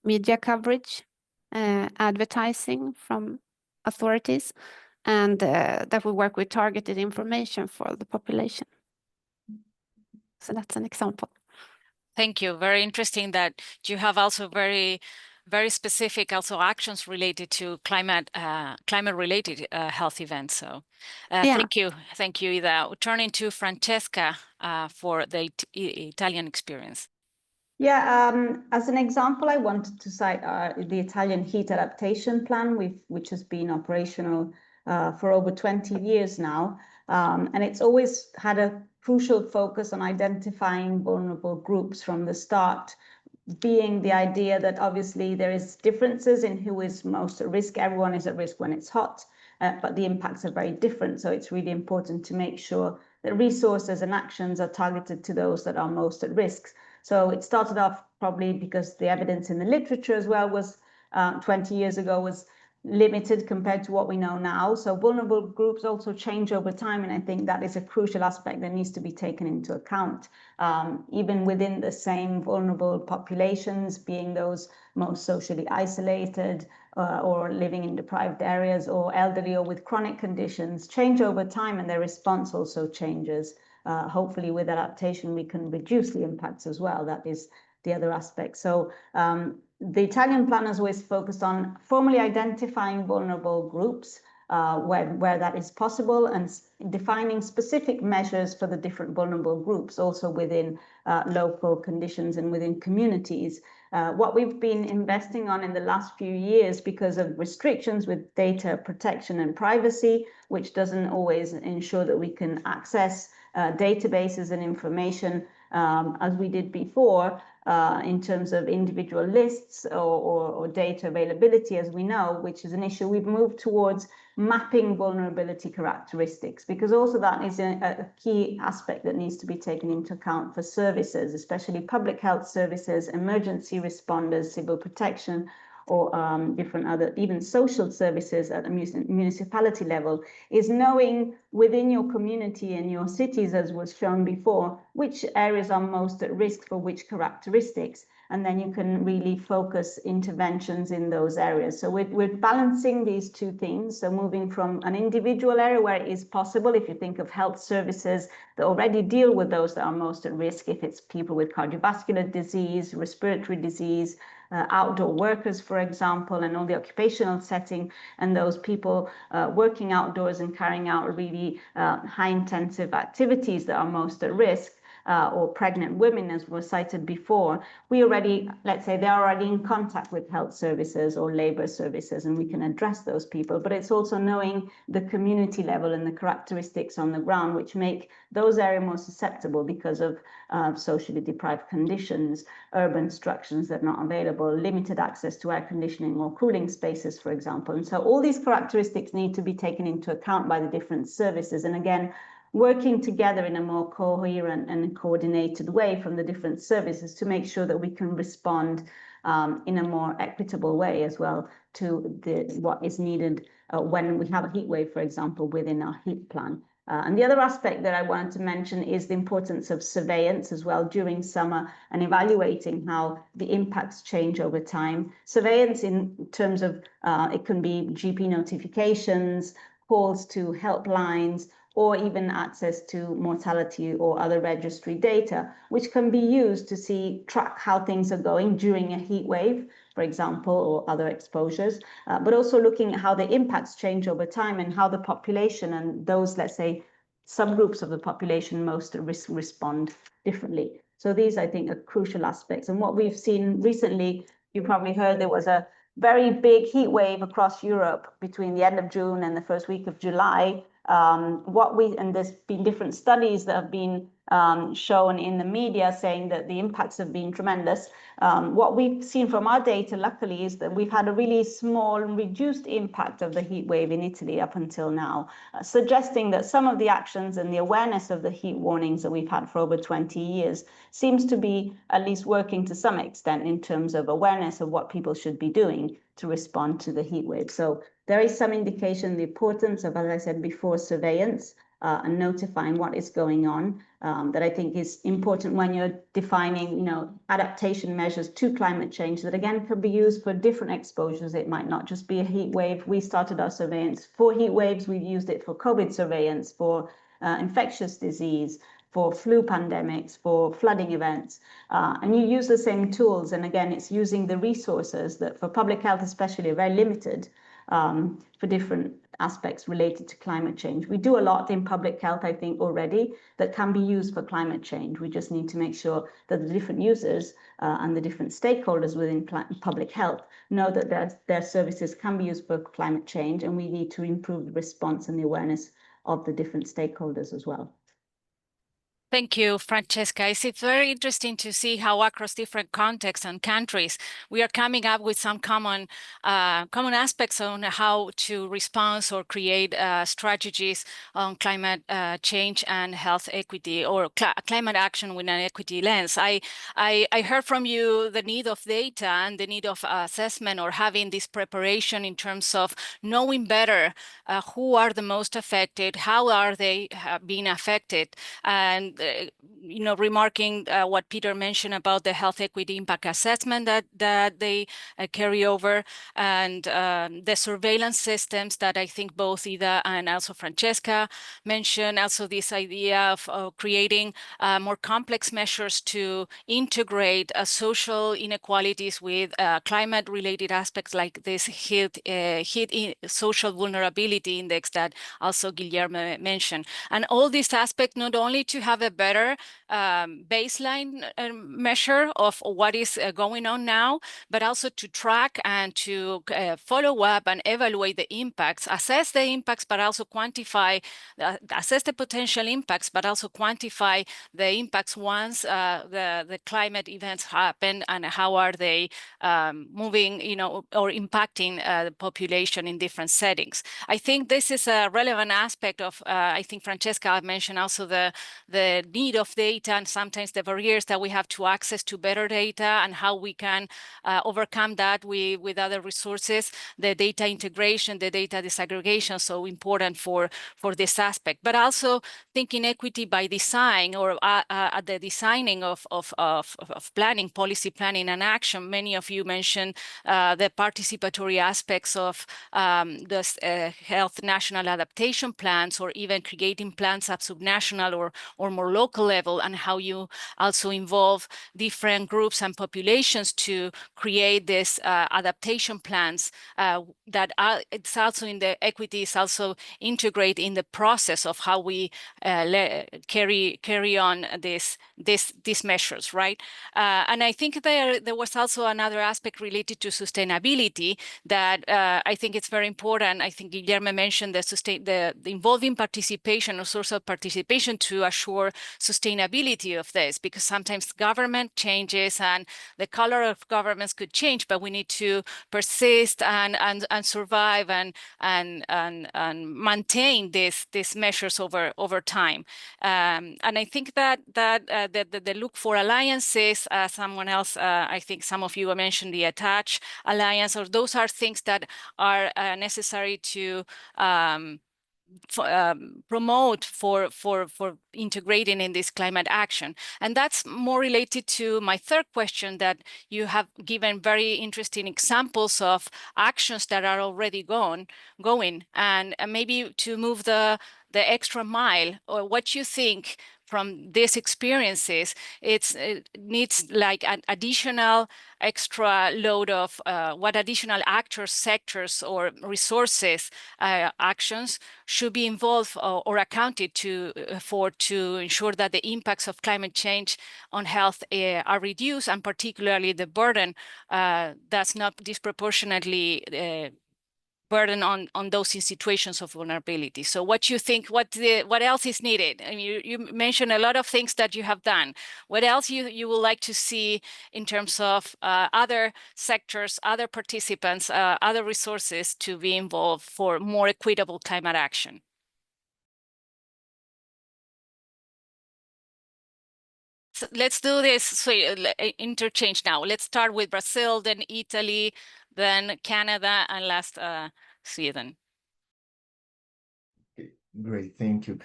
media coverage, advertising from authorities, and that we work with targeted information for the population. So that's an example. Thank you. Very interesting that you have also very specific also actions related to climate-related health events. So thank you, Ida. Turning to Francesca for the Italian experience. Yeah, as an example, I wanted to cite the Italian heat adaptation plan, which has been operational for over 20 years now. And it's always had a crucial focus on identifying vulnerable groups from the start, being the idea that obviously there is differences in who is most at risk. Everyone is at risk when it's hot, but the impacts are very different. So it's really important to make sure that resources and actions are targeted to those that are most at risk. So it started off probably because the evidence in the literature as well was 20 years ago was limited compared to what we know now. So vulnerable groups also change over time, and I think that is a crucial aspect that needs to be taken into account. Even within the same vulnerable populations, being those most socially isolated or living in deprived areas or elderly or with chronic conditions, change over time, and their response also changes. Hopefully with adaptation, we can reduce the impacts as well. That is the other aspect. So the Italian plan has always focused on formally identifying vulnerable groups where that is possible, and defining specific measures for the different vulnerable groups, also within local conditions and within communities. What we've been investing on in the last few years, because of restrictions with data protection and privacy, which doesn't always ensure that we can access databases and information as we did before, in terms of individual lists or data availability, as we know, which is an issue. We've moved towards mapping vulnerability characteristics, because also that is a key aspect that needs to be taken into account for services, especially public health services, emergency responders, civil protection, or different other, even social services at a municipality level, is knowing within your community and your cities, as was shown before, which areas are most at risk for which characteristics. And then you can really focus interventions in those areas. So we're balancing these two things. So moving from an individual area where it is possible, if you think of health services that already deal with those that are most at risk, if it's people with cardiovascular disease, respiratory disease, outdoor workers, for example, and all the occupational setting, and those people working outdoors and carrying out really high-intensive activities that are most at risk, or pregnant women, as was cited before, we already, let's say, they're already in contact with health services or labor services, and we can address those people. But it's also knowing the community level and the characteristics on the ground, which make those areas more susceptible because of socially deprived conditions, urban structures that are not available, limited access to air conditioning or cooling spaces, for example. And so all these characteristics need to be taken into account by the different services. And again, working together in a more coherent and coordinated way from the different services to make sure that we can respond in a more equitable way as well to what is needed when we have a heat wave, for example, within our heat plan. And the other aspect that I wanted to mention is the importance of surveillance as well during summer and evaluating how the impacts change over time. Surveillance in terms of, it can be GP notifications, calls to helplines, or even access to mortality or other registry data, which can be used to track how things are going during a heat wave, for example, or other exposures, but also looking at how the impacts change over time and how the population and those, let's say, subgroups of the population most at risk respond differently. So these, I think, are crucial aspects. And what we've seen recently, you probably heard there was a very big heat wave across Europe between the end of June and the first week of July. And there's been different studies that have been shown in the media saying that the impacts have been tremendous. What we've seen from our data, luckily, is that we've had a really small reduced impact of the heat wave in Italy up until now, suggesting that some of the actions and the awareness of the heat warnings that we've had for over 20 years seems to be at least working to some extent in terms of awareness of what people should be doing to respond to the heat wave. So there is some indication the importance of, as I said before, surveillance and notifying what is going on that I think is important when you're defining, adaptation measures to climate change that again can be used for different exposures. It might not just be a heat wave. We started our surveillance for heat waves. We've used it for COVID surveillance, for infectious disease, for flu pandemics, for flooding events, and you use the same tools. And again, it's using the resources that for public health especially are very limited for different aspects related to climate change. We do a lot in public health, I think, already that can be used for climate change. We just need to make sure that the different users and the different stakeholders within public health know that their services can be used for climate change, and we need to improve the response and the awareness of the different stakeholders as well. Thank you, Francesca. It's very interesting to see how across different contexts and countries, we are coming up with some common aspects on how to respond or create strategies on climate change and health equity, or climate action with an equity lens. I heard from you the need of data and the need of assessment or having this preparation in terms of knowing better who are the most affected, how are they being affected, and remarking what Peter mentioned about the health equity impact assessment that they carry over, and the surveillance systems that I think both Ida and also Francesca mentioned. Also this idea of creating more complex measures to integrate social inequalities with climate-related aspects like this heat social vulnerability index that also Guillermo mentioned. And all these aspects, not only to have a better baseline measure of what is going on now, but also to track and to follow up and evaluate the impacts, assess the impacts, but also quantify, assess the potential impacts, but also quantify the impacts once the climate events happen, and how are they moving, or impacting the population in different settings. I think this is a relevant aspect of, I think Francesca mentioned also the need of data and sometimes the barriers that we have to access to better data, and how we can overcome that with other resources, the data integration, the data disaggregation, so important for this aspect. But also thinking equity by design, or at the designing of planning, policy planning and action. Many of you mentioned the participatory aspects of the health national adaptation plans, or even creating plans at subnational or more more local level, and how you also involve different groups and populations to create this adaptation plans that are, it's also in the equity is also integrate in the process of how we carry on these measures, right? And I think there was also another aspect related to sustainability that I think it's very important. I think Guillermo mentioned the involving participation or social participation to assure sustainability of this, because sometimes government changes and the color of governments could change, but we need to persist and survive and maintain these measures over time. And I think that the look for alliances, someone else, I think some of you mentioned the attach alliance, or those are things that are necessary to promote for integrating in this climate action. And that's more related to my third question, that you have given very interesting examples of actions that are already going, and maybe to move the extra mile, or what you think from these experiences, it needs like an additional extra load of what additional actors, sectors, or resources, actions should be involved or accounted to ensure that the impacts of climate change on health are reduced, and particularly the burden does not disproportionately burden on those in situations of vulnerability. So what you think, what else is needed? I mean, you mentioned a lot of things that you have done. What else you would like to see in terms of other sectors, other participants, other resources to be involved for more equitable climate action? So let's do this, so interchange now. Let's start with Brazil, then Italy, then Canada, and last Sweden. Okay, great, thank you.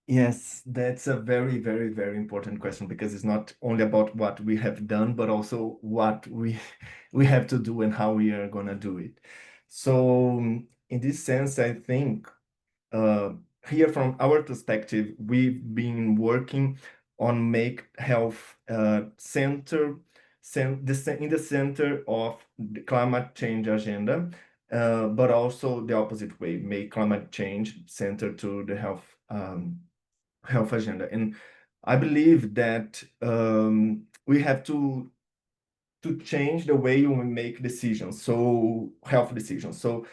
Yes, that's a very, very, very important question, because it's not only about what we have done, but also what we have to do and how we are gonna do it. So in this sense, I think here from our perspective, we've been working on make health in the center of the climate change agenda, but also the opposite way, make climate change center to the health agenda. And I believe that we have to change the way we make decisions, so health decisions. So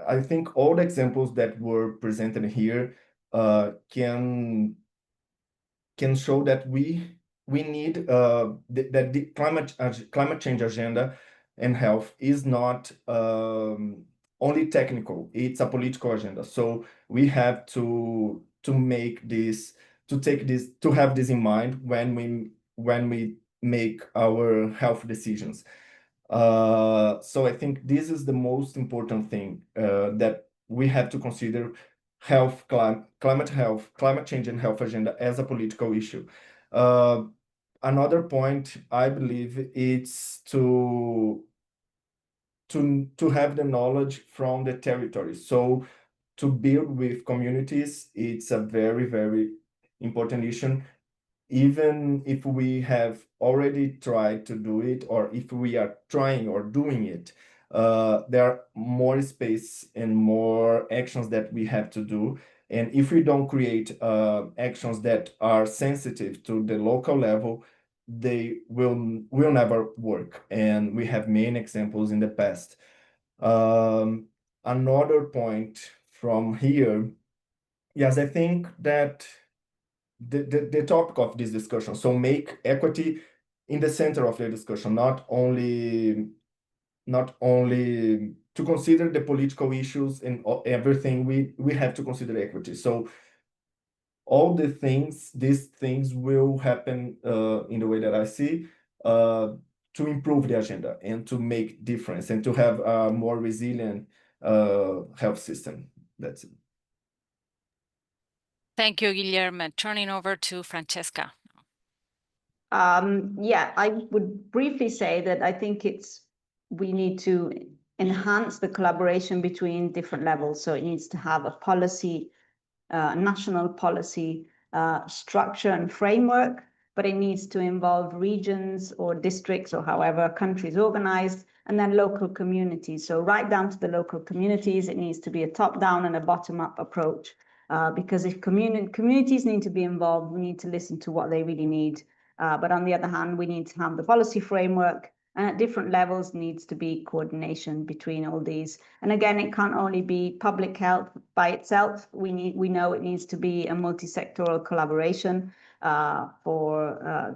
I think all the examples that were presented here can show that we need that the climate change agenda and health is not only technical; it's a political agenda. So we have to make this, to have this in mind when we make our health decisions. So I think this is the most important thing that we have to consider: health, climate change and health agenda as a political issue. Another point I believe is to have the knowledge from the territory. So to build with communities, it's a very, very important issue. Even if we have already tried to do it, or if we are trying or doing it, there are more space and more actions that we have to do. And if we don't create actions that are sensitive to the local level, they will never work. And we have many examples in the past. Another point from here, yes, I think that the topic of this discussion, so make equity in the center of the discussion, not only to consider the political issues and everything, we have to consider equity. So all these things will happen in the way that I see, to improve the agenda and to make difference and to have a more resilient health system. That's it. Thank you, Guillermo. Turning over to Francesca. Yeah, I would briefly say that I think we need to enhance the collaboration between different levels. So it needs to have a policy, national policy structure and framework, but it needs to involve regions or districts or however countries organized, and then local communities. So right down to the local communities, it needs to be a top-down and a bottom-up approach. Because if communities need to be involved, we need to listen to what they really need. But on the other hand, we need to have the policy framework, and at different levels needs to be coordination between all these. And again, it can't only be public health by itself. We know it needs to be a multi-sectoral collaboration.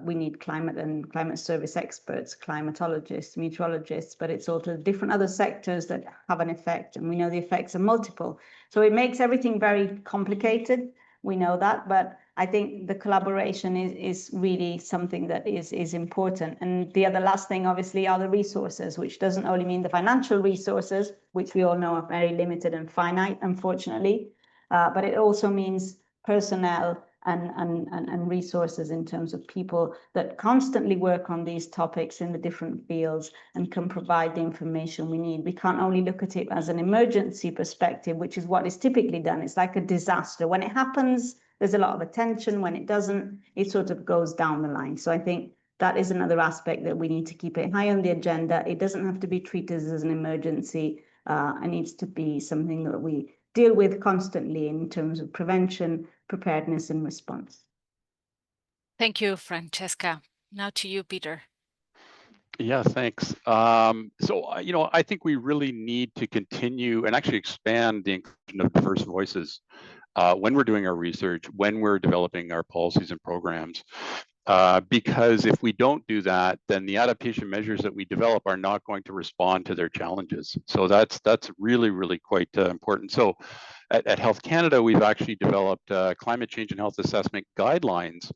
We need climate and climate service experts, climatologists, meteorologists, but it's also different other sectors that have an effect, and we know the effects are multiple. So it makes everything very complicated. We know that, but I think the collaboration is really something that is important. And the other last thing, obviously, are the resources, which doesn't only mean the financial resources, which we all know are very limited and finite, unfortunately, but it also means personnel and resources in terms of people that constantly work on these topics in the different fields and can provide the information we need. We can't only look at it as an emergency perspective, which is what is typically done. It's like a disaster. When it happens, there's a lot of attention. When it doesn't, it sort of goes down the line. So I think that is another aspect that we need to keep it high on the agenda. It doesn't have to be treated as an emergency. It needs to be something that we deal with constantly in terms of prevention, preparedness, and response. Thank you, Francesca. Now to you, Peter. Yeah, thanks. I think we really need to continue and actually expand the inclusion of diverse voices when we're doing our research, when we're developing our policies and programs. Because if we don't do that, then the adaptation measures that we develop are not going to respond to their challenges. So that's really, really quite important. So at Health Canada, we've actually developed climate change and health assessment guidelines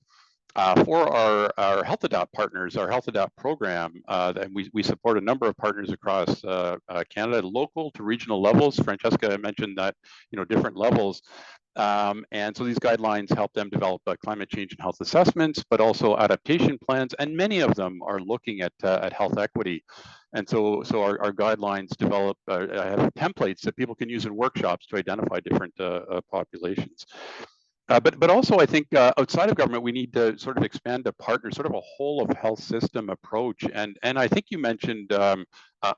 for our Health Adapt partners, our Health Adapt program. And we support a number of partners across Canada, local to regional levels. Francesca mentioned that, different levels. And so these guidelines help them develop climate change and health assessments, but also adaptation plans. And many of them are looking at health equity. And so our guidelines develop have templates that people can use in workshops to identify different populations. But also, I think outside of government, we need to sort of expand to partner, sort of a whole of health system approach. And I think you mentioned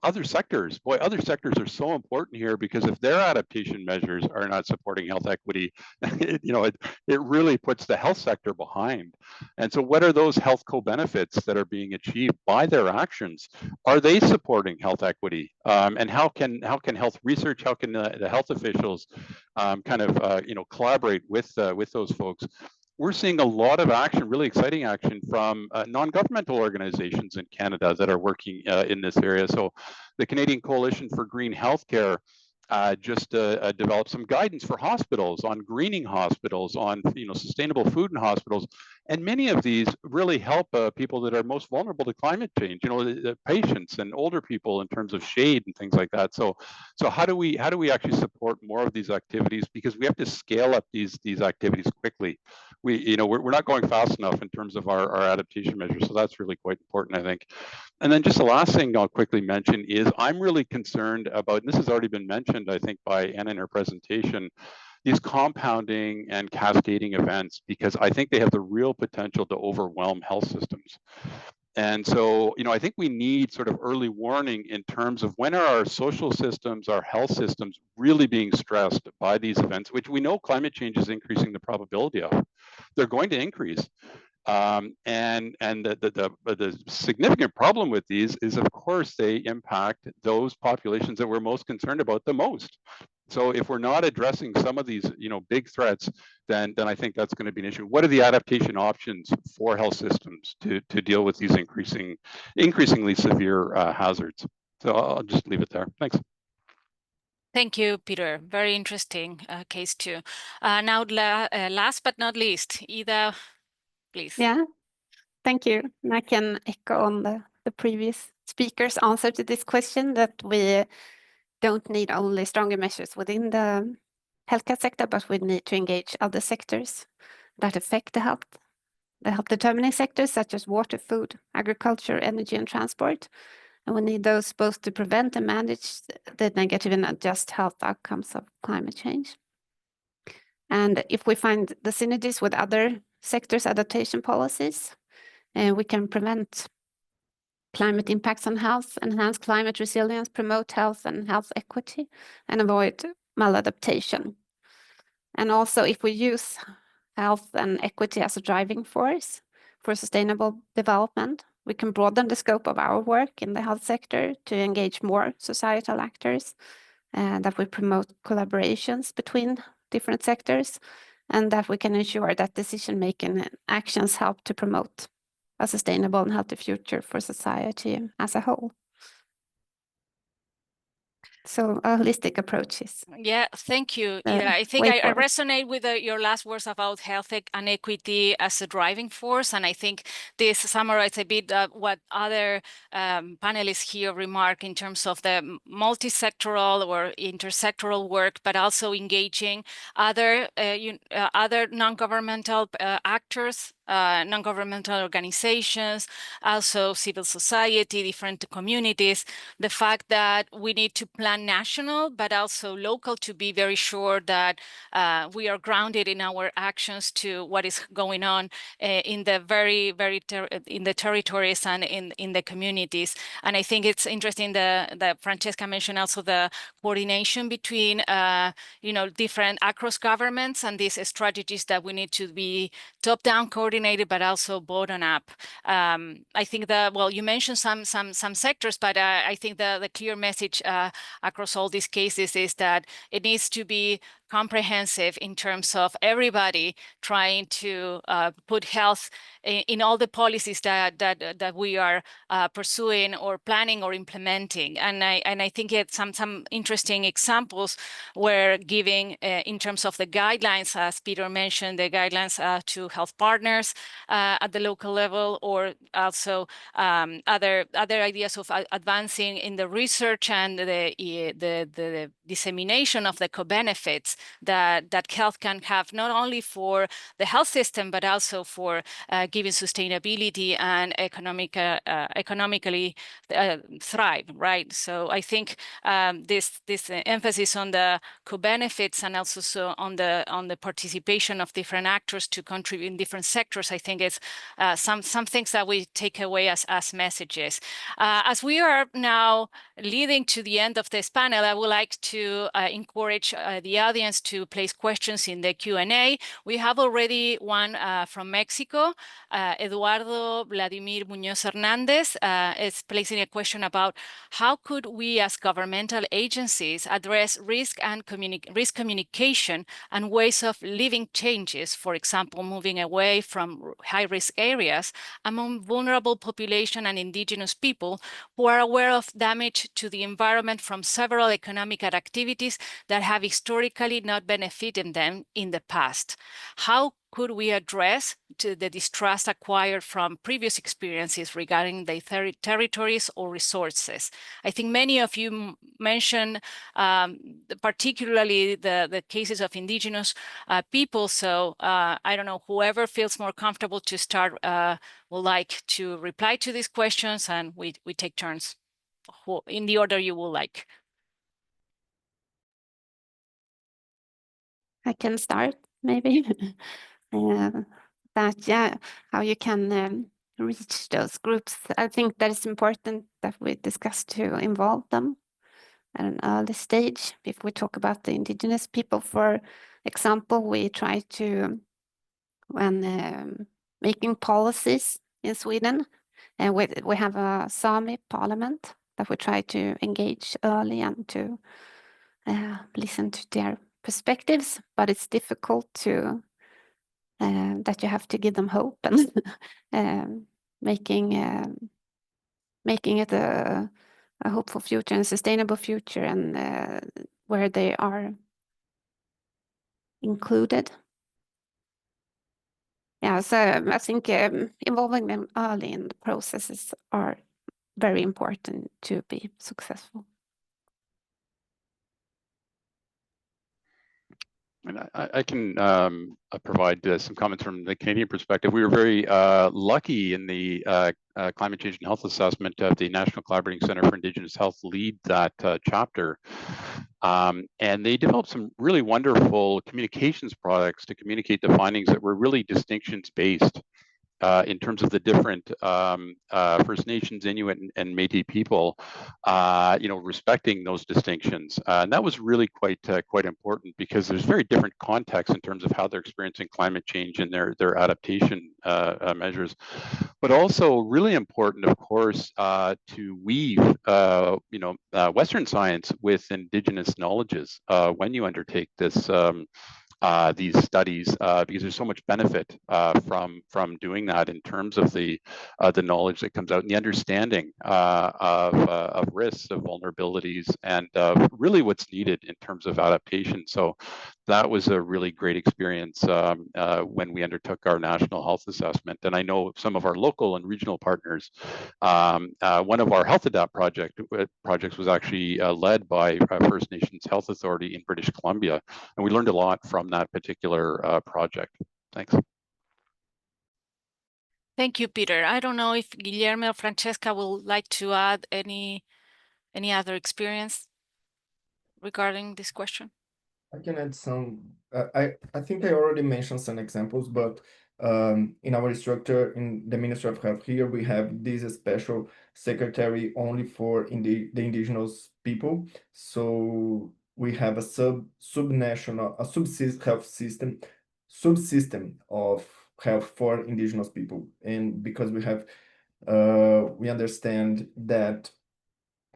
other sectors. Boy, other sectors are so important here, because if their adaptation measures are not supporting health equity, it really puts the health sector behind. And so what are those health co-benefits that are being achieved by their actions? Are they supporting health equity? And how can health research, how can the health officials collaborate with those folks? We're seeing a lot of action, really exciting action from non-governmental organizations in Canada that are working in this area. So the Canadian Coalition for Green Healthcare just developed some guidance for hospitals on greening hospitals, on sustainable food in hospitals, and many of these really help people that are most vulnerable to climate change. The patients and older people in terms of shade and things like that. So how do we actually support more of these activities? Because we have to scale up these activities quickly. We're not going fast enough in terms of our adaptation measures. So that's really quite important, I think. And then just the last thing I'll quickly mention is I'm really concerned about, and this has already been mentioned, I think, by Anna in her presentation, these compounding and cascading events, because I think they have the real potential to overwhelm health systems. And so, I think we need sort of early warning in terms of when are our social systems, our health systems really being stressed by these events, which we know climate change is increasing the probability of. They're going to increase. And the significant problem with these is, of course, they impact those populations that we're most concerned about the most. So if we're not addressing some of these, big threats, then I think that's going to be an issue. What are the adaptation options for health systems to deal with these increasingly severe hazards? So I'll just leave it there. Thanks. Thank you, Peter. Very interesting case too. Now, last but not least, Ida, please. Yeah, thank you. And I can echo on the previous speaker's answer to this question, that we don't need only stronger measures within the healthcare sector, but we need to engage other sectors that affect the health determining sectors such as water, food, agriculture, energy, and transport. And we need those both to prevent and manage the negative and adjust health outcomes of climate change. And if we find the synergies with other sectors' adaptation policies, we can prevent climate impacts on health, enhance climate resilience, promote health and health equity, and avoid maladaptation. And also, if we use health and equity as a driving force for sustainable development, we can broaden the scope of our work in the health sector to engage more societal actors, and that we promote collaborations between different sectors, and that we can ensure that decision-making actions help to promote a sustainable and healthy future for society as a whole. So a holistic approaches. Yeah, thank you. Yeah, I think I resonate with your last words about health and equity as a driving force. And I think this summarizes a bit what other panelists here remark in terms of the multi-sectoral or intersectoral work, but also engaging other non-governmental actors, non-governmental organizations, also civil society, different communities. The fact that we need to plan national, but also local, to be very sure that we are grounded in our actions to what is going on in the in the territories and in the communities. And I think it's interesting that Francesca mentioned also the coordination between different across governments and these strategies that we need to be top-down coordinated, but also bottom-up. I think you mentioned some sectors, but I think the clear message across all these cases is that it needs to be comprehensive in terms of everybody trying to put health in all the policies that we are pursuing or planning or implementing. And I think it's some interesting examples were giving in terms of the guidelines, as Peter mentioned, the guidelines to health partners at the local level, or also other ideas of advancing in the research and the dissemination of the co-benefits that health can have, not only for the health system, but also for giving sustainability and economically thrive, right? So I think this emphasis on the co-benefits and also on the participation of different actors to contribute in different sectors, I think it's some things that we take away as messages. As we are now leading to the end of this panel, I would like to encourage the audience to place questions in the Q&A. We have already one from Mexico. Eduardo Vladimir Muñoz Hernandez is placing a question about how could we as governmental agencies address risk communication and ways of living changes, for example, moving away from high-risk areas among vulnerable population and indigenous people who are aware of damage to the environment from several economic activities that have historically not benefited them in the past. How could we address the distrust acquired from previous experiences regarding their territories or resources? I think many of you mentioned particularly the cases of indigenous people. So I don't know, whoever feels more comfortable to start would like to reply to these questions, and we take turns in the order you would like. I can start, maybe. How you can reach those groups. I think that it's important that we discuss to involve them at an early stage. If we talk about the indigenous people, for example, we try to, when making policies in Sweden, and we have a Sami parliament that we try to engage early and to listen to their perspectives, but it's difficult to that you have to give them hope and making it a hopeful future and sustainable future, and where they are included. Yeah, so I think involving them early in the processes are very important to be successful. And I can provide some comments from the Canadian perspective. We were very lucky in the climate change and health assessment of the National Collaborating Centre for Indigenous Health lead that chapter. And they developed some really wonderful communications products to communicate the findings that were really distinctions based. In terms of the different First Nations, Inuit, and Métis people, respecting those distinctions, and that was really quite important because there's very different contexts in terms of how they're experiencing climate change and their adaptation measures, but also really important, of course, to weave Western science with Indigenous knowledges when you undertake this. These studies, because there's so much benefit from doing that in terms of the knowledge that comes out and the understanding of risks, of vulnerabilities, and really what's needed in terms of adaptation. So that was a really great experience when we undertook our national health assessment. And I know some of our local and regional partners, one of our Health Adapt projects was actually led by First Nations Health Authority in British Columbia. And we learned a lot from that particular project. Thanks. Thank you, Peter. I don't know if Guillermo or Francesca would like to add any other experience regarding this question. I can add some. I think I already mentioned some examples, but in our structure in the Ministry of Health here, we have this special secretary only for the indigenous people. So we have a subnational, health system, subsystem of health for indigenous people, and because we have, we understand that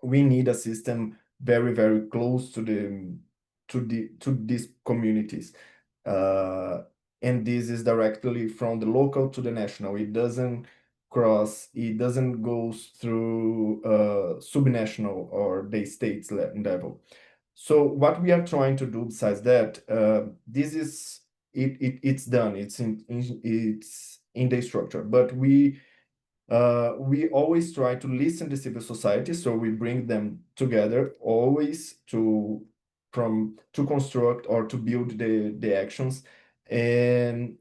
we need a system very, very close to these communities, and this is directly from the local to the national. It doesn't cross. It doesn't go through subnational or the states level. So what we are trying to do besides that, this is it's done. It's in the structure, but we always try to listen to civil society, so we bring them together always to construct or to build the actions, and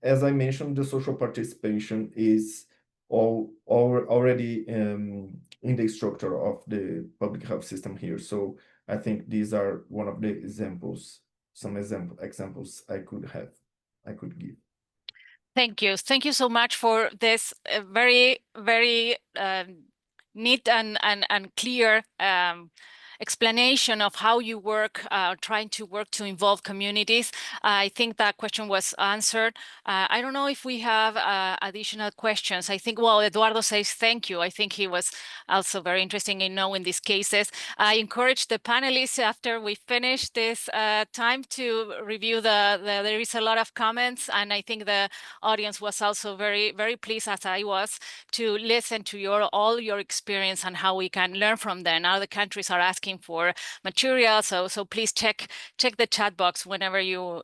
as I mentioned, the social participation is already in the structure of the public health system here. So I think these are one of the examples, some examples I could give. Thank you. Thank you so much for this very, very neat and clear explanation of how you work, trying to work to involve communities. I think that question was answered. I don't know if we have additional questions. I think, well, Eduardo says thank you. I think he was also very interesting in knowing these cases. I encourage the panelists after we finish this time to review there is a lot of comments, and I think the audience was also very, very pleased, as I was, to listen to all your experience and how we can learn from them. Now the countries are asking for material, so please check the chat box whenever you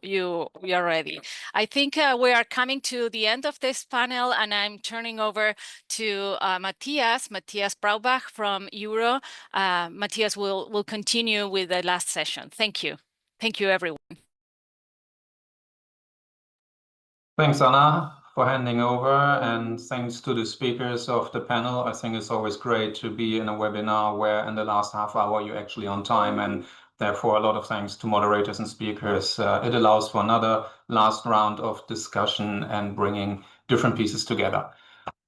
are ready. I think we are coming to the end of this panel, and I'm turning over to Matthias Braubach from Euro. Matthias will continue with the last session. Thank you. Thank you, everyone. Thanks, Anna, for handing over, and thanks to the speakers of the panel. I think it's always great to be in a webinar where in the last half hour you're actually on time, and therefore a lot of thanks to moderators and speakers. It allows for another last round of discussion and bringing different pieces together.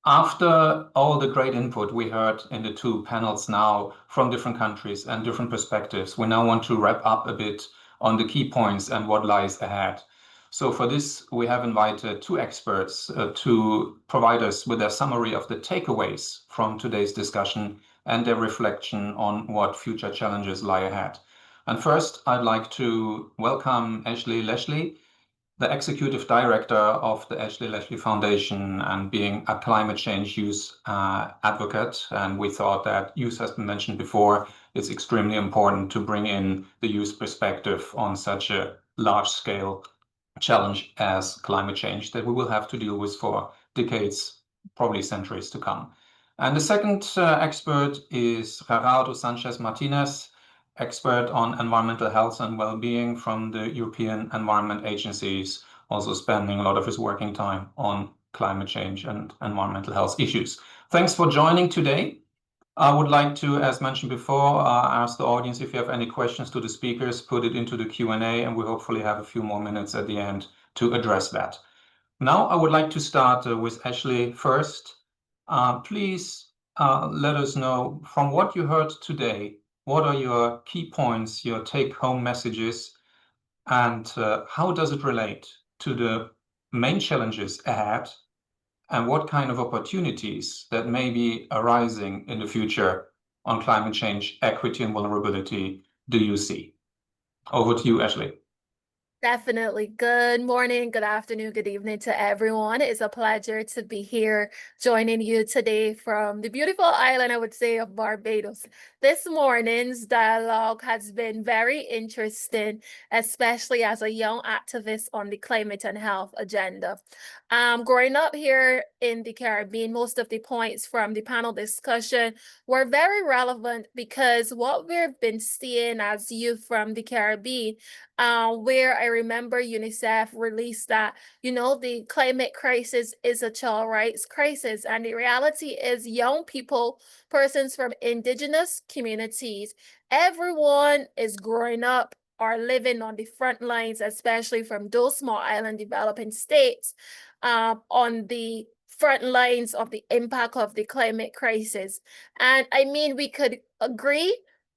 After all the great input we heard in the two panels now from different countries and different perspectives, we now want to wrap up a bit on the key points and what lies ahead. So for this, we have invited two experts to provide us with a summary of the takeaways from today's discussion and their reflection on what future challenges lie ahead. And first, I'd like to welcome Ashley Leslie, the Executive Director of the Ashley Leslie Foundation, and being a climate change youth advocate. And we thought that youth has been mentioned before. It's extremely important to bring in the youth perspective on such a large scale challenge as climate change that we will have to deal with for decades, probably centuries to come. And the second expert is Gerardo Sanchez Martinez, expert on environmental health and well-being from the European Environment Agencies, also spending a lot of his working time on climate change and environmental health issues. Thanks for joining today. I would like to, as mentioned before, ask the audience if you have any questions to the speakers, put it into the Q&A, and we hopefully have a few more minutes at the end to address that. Now, I would like to start with Ashley first. Please let us know from what you heard today, what are your key points, your take-home messages, and how does it relate to the main challenges ahead, and what kind of opportunities that may be arising in the future on climate change, equity, and vulnerability do you see? Over to you, Ashley. Definitely. Good morning, good afternoon, good evening to everyone. It's a pleasure to be here joining you today from the beautiful island, I would say, of Barbados. This morning's dialogue has been very interesting, especially as a young activist on the climate and health agenda. Growing up here in the Caribbean, most of the points from the panel discussion were very relevant because what we've been seeing as youth from the Caribbean, where I remember UNICEF released that, the climate crisis is a child rights crisis. And the reality is young people, persons from indigenous communities, everyone is growing up or living on the front lines, especially from those small island developing states, on the front lines of the impact of the climate crisis. And I mean, we could agree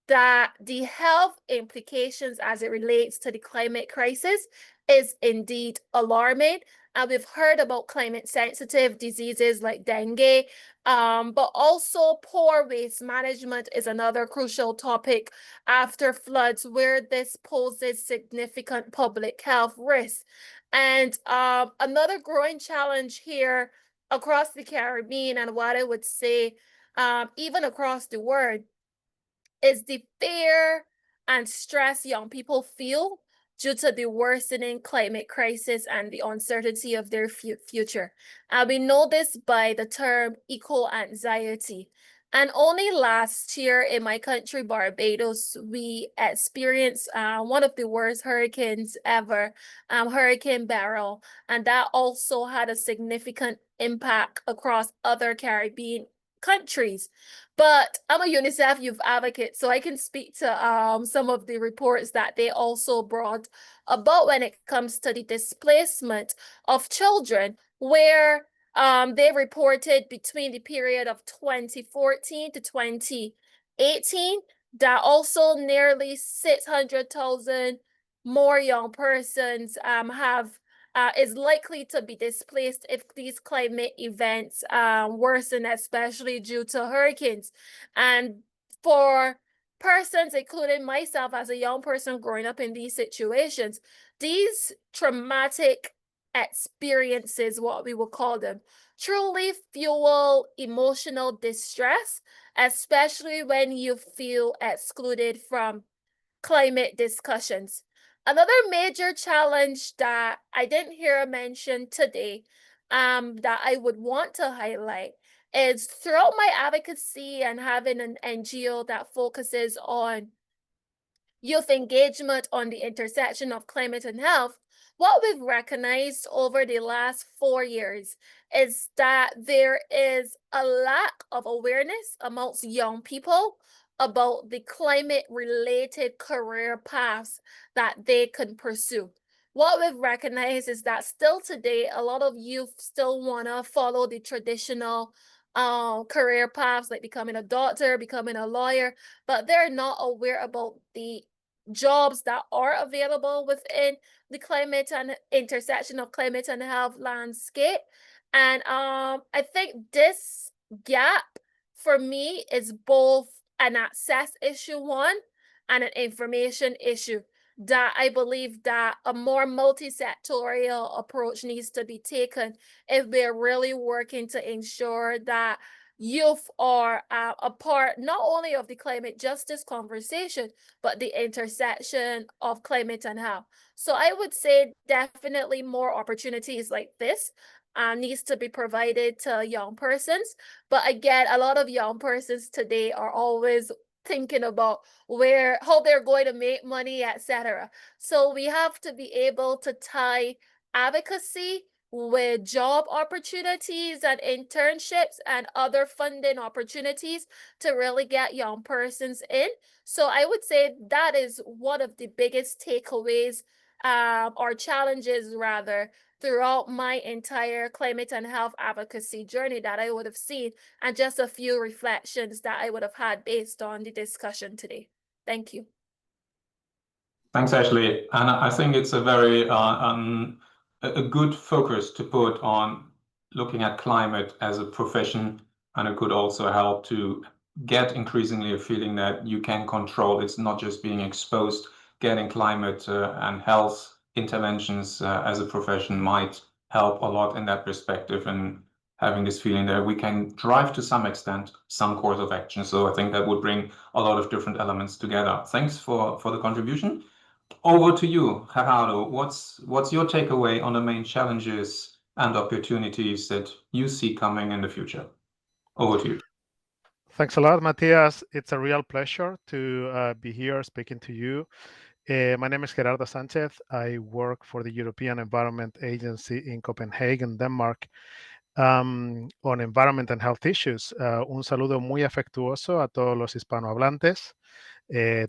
that the health implications as it relates to the climate crisis is indeed alarming. And we've heard about climate sensitive diseases like dengue, but also poor waste management is another crucial topic after floods, where this poses significant public health risks. And another growing challenge here across the Caribbean, and what I would say even across the world, is the fear and stress young people feel due to the worsening climate crisis and the uncertainty of their future. We know this by the term eco-anxiety. And only last year in my country, Barbados, we experienced one of the worst hurricanes ever, Hurricane Beryl, and that also had a significant impact across other Caribbean countries. But I'm a UNICEF youth advocate, so I can speak to some of the reports that they also brought about when it comes to the displacement of children, where they reported between the period of 2014 to 2018 that also nearly 600,000 more young persons is likely to be displaced if these climate events worsen, especially due to hurricanes. And for persons, including myself as a young person growing up in these situations, these traumatic experiences, what we would call them, truly fuel emotional distress, especially when you feel excluded from climate discussions. Another major challenge that I didn't hear mentioned today, that I would want to highlight, is throughout my advocacy and having an NGO that focuses on youth engagement on the intersection of climate and health, what we've recognized over the last 4 years is that there is a lack of awareness amongst young people about the climate-related career paths that they can pursue. What we've recognized is that still today, a lot of youth still want to follow the traditional career paths, like becoming a doctor, becoming a lawyer, but they're not aware about the jobs that are available within the climate and intersection of climate and health landscape. And I think this gap for me is both an access issue, one, and an information issue, that I believe that a more multi-sectorial approach needs to be taken if we're really working to ensure that youth are a part not only of the climate justice conversation, but the intersection of climate and health. So I would say definitely more opportunities like this needs to be provided to young persons. But again, a lot of young persons today are always thinking about how they're going to make money, etc. So we have to be able to tie advocacy with job opportunities and internships and other funding opportunities to really get young persons in. So I would say that is one of the biggest takeaways or challenges rather throughout my entire climate and health advocacy journey that I would have seen, and just a few reflections that I would have had based on the discussion today. Thank you. Thanks, Ashley. And I think it's a very a good focus to put on looking at climate as a profession, and it could also help to get increasingly a feeling that you can control. It's not just being exposed. Getting climate and health interventions as a profession might help a lot in that perspective, and having this feeling that we can drive to some extent some course of action. So I think that would bring a lot of different elements together. Thanks for the contribution. Over to you, Gerardo. What's your takeaway on the main challenges and opportunities that you see coming in the future? Over to you. Thanks a lot, Matthias. It's a real pleasure to be here speaking to you. My name is Gerardo Sanchez. I work for the European Environment Agency in Copenhagen, Denmark, on environment and health issues. Un saludo muy afectuoso a todos los hispanohablantes,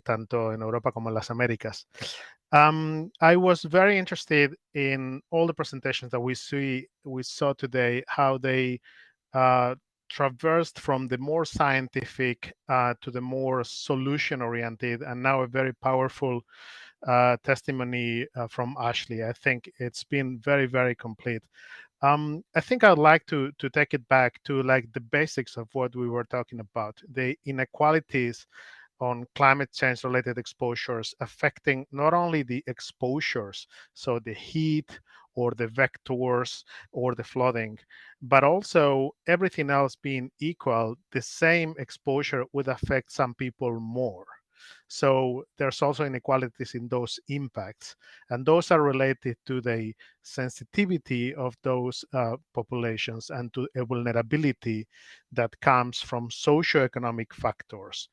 tanto en Europa como en las Américas. I was very interested in all the presentations that we saw today, how they traversed from the more scientific to the more solution-oriented, and now a very powerful testimony from Ashley. I think it's been very, very complete. I think I'd like to take it back to like the basics of what we were talking about, the inequalities on climate change related exposures affecting not only the exposures, so the heat or the vectors or the flooding, but also everything else being equal, the same exposure would affect some people more. So there's also inequalities in those impacts, and those are related to the sensitivity of those populations and to a vulnerability that comes from socioeconomic factors.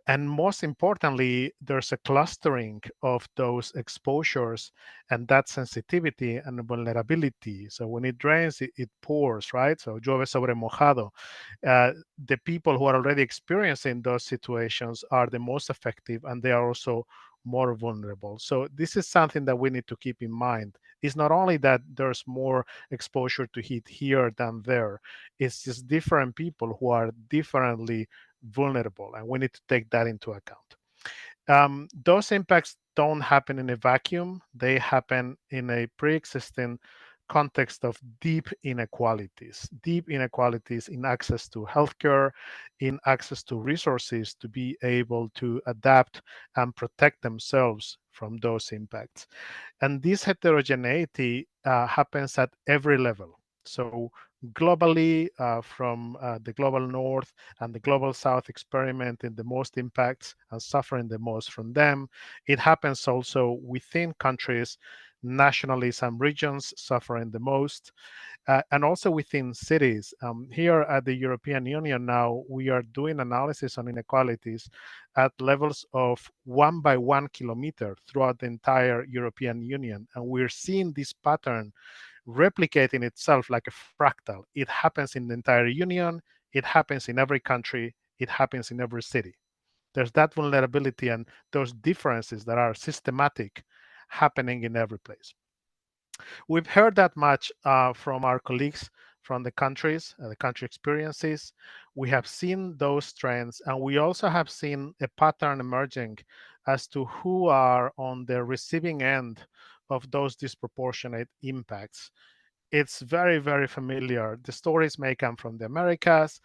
And most importantly, there's a clustering of those exposures and that sensitivity and vulnerability. So when it rains, it pours, right? So llueve sobre mojado. The people who are already experiencing those situations are the most effective, and they are also more vulnerable. So this is something that we need to keep in mind. It's not only that there's more exposure to heat here than there, it's just different people who are differently vulnerable, and we need to take that into account. Those impacts don't happen in a vacuum. They happen in a pre-existing context of deep inequalities in access to healthcare, in access to resources to be able to adapt and protect themselves from those impacts. And this heterogeneity happens at every level. So globally, from the global north and the global south experiencing the most impacts and suffering the most from them. It happens also within countries, nationally, some regions suffering the most, and also within cities. Here at the European Union now, we are doing analysis on inequalities at levels of 1 by 1 kilometer throughout the entire European Union. And we're seeing this pattern replicating itself like a fractal. It happens in the entire union, it happens in every country, it happens in every city. There's that vulnerability and those differences that are systematic happening in every place. We've heard that much from our colleagues from the countries, the country experiences. We have seen those trends, and we also have seen a pattern emerging as to who are on the receiving end of those disproportionate impacts. It's very, very familiar. The stories may come from the Americas,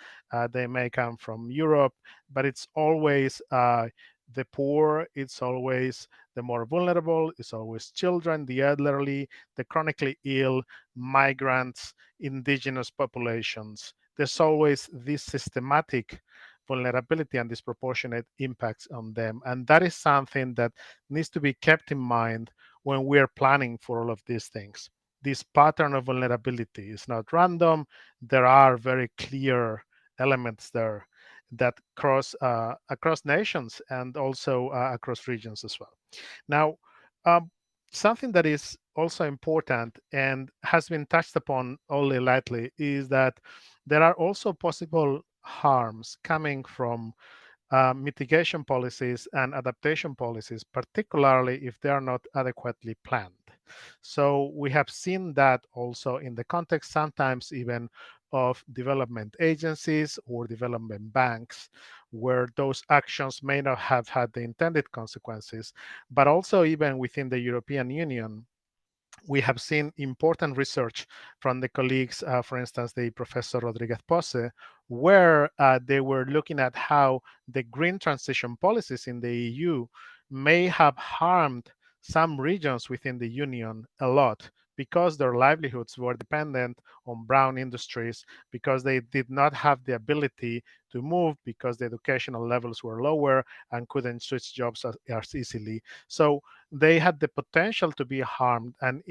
they may come from Europe, but it's always the poor, it's always the more vulnerable, it's always children, the elderly, the chronically ill, migrants, indigenous populations. There's always this systematic vulnerability and disproportionate impacts on them. And that is something that needs to be kept in mind when we're planning for all of these things. This pattern of vulnerability is not random. There are very clear elements there. that cross across nations and also across regions as well. Now, something that is also important and has been touched upon only lightly is that there are also possible harms coming from mitigation policies and adaptation policies, particularly if they are not adequately planned. So we have seen that also in the context sometimes even of development agencies or development banks, where those actions may not have had the intended consequences, but also even within the European Union, we have seen important research from the colleagues, for instance, the Professor Rodriguez Pose, where they were looking at how the green transition policies in the EU may have harmed some regions within the Union a lot because their livelihoods were dependent on brown industries, because they did not have the ability to move because the educational levels were lower and couldn't switch jobs as easily. So they had the potential to be harmed, and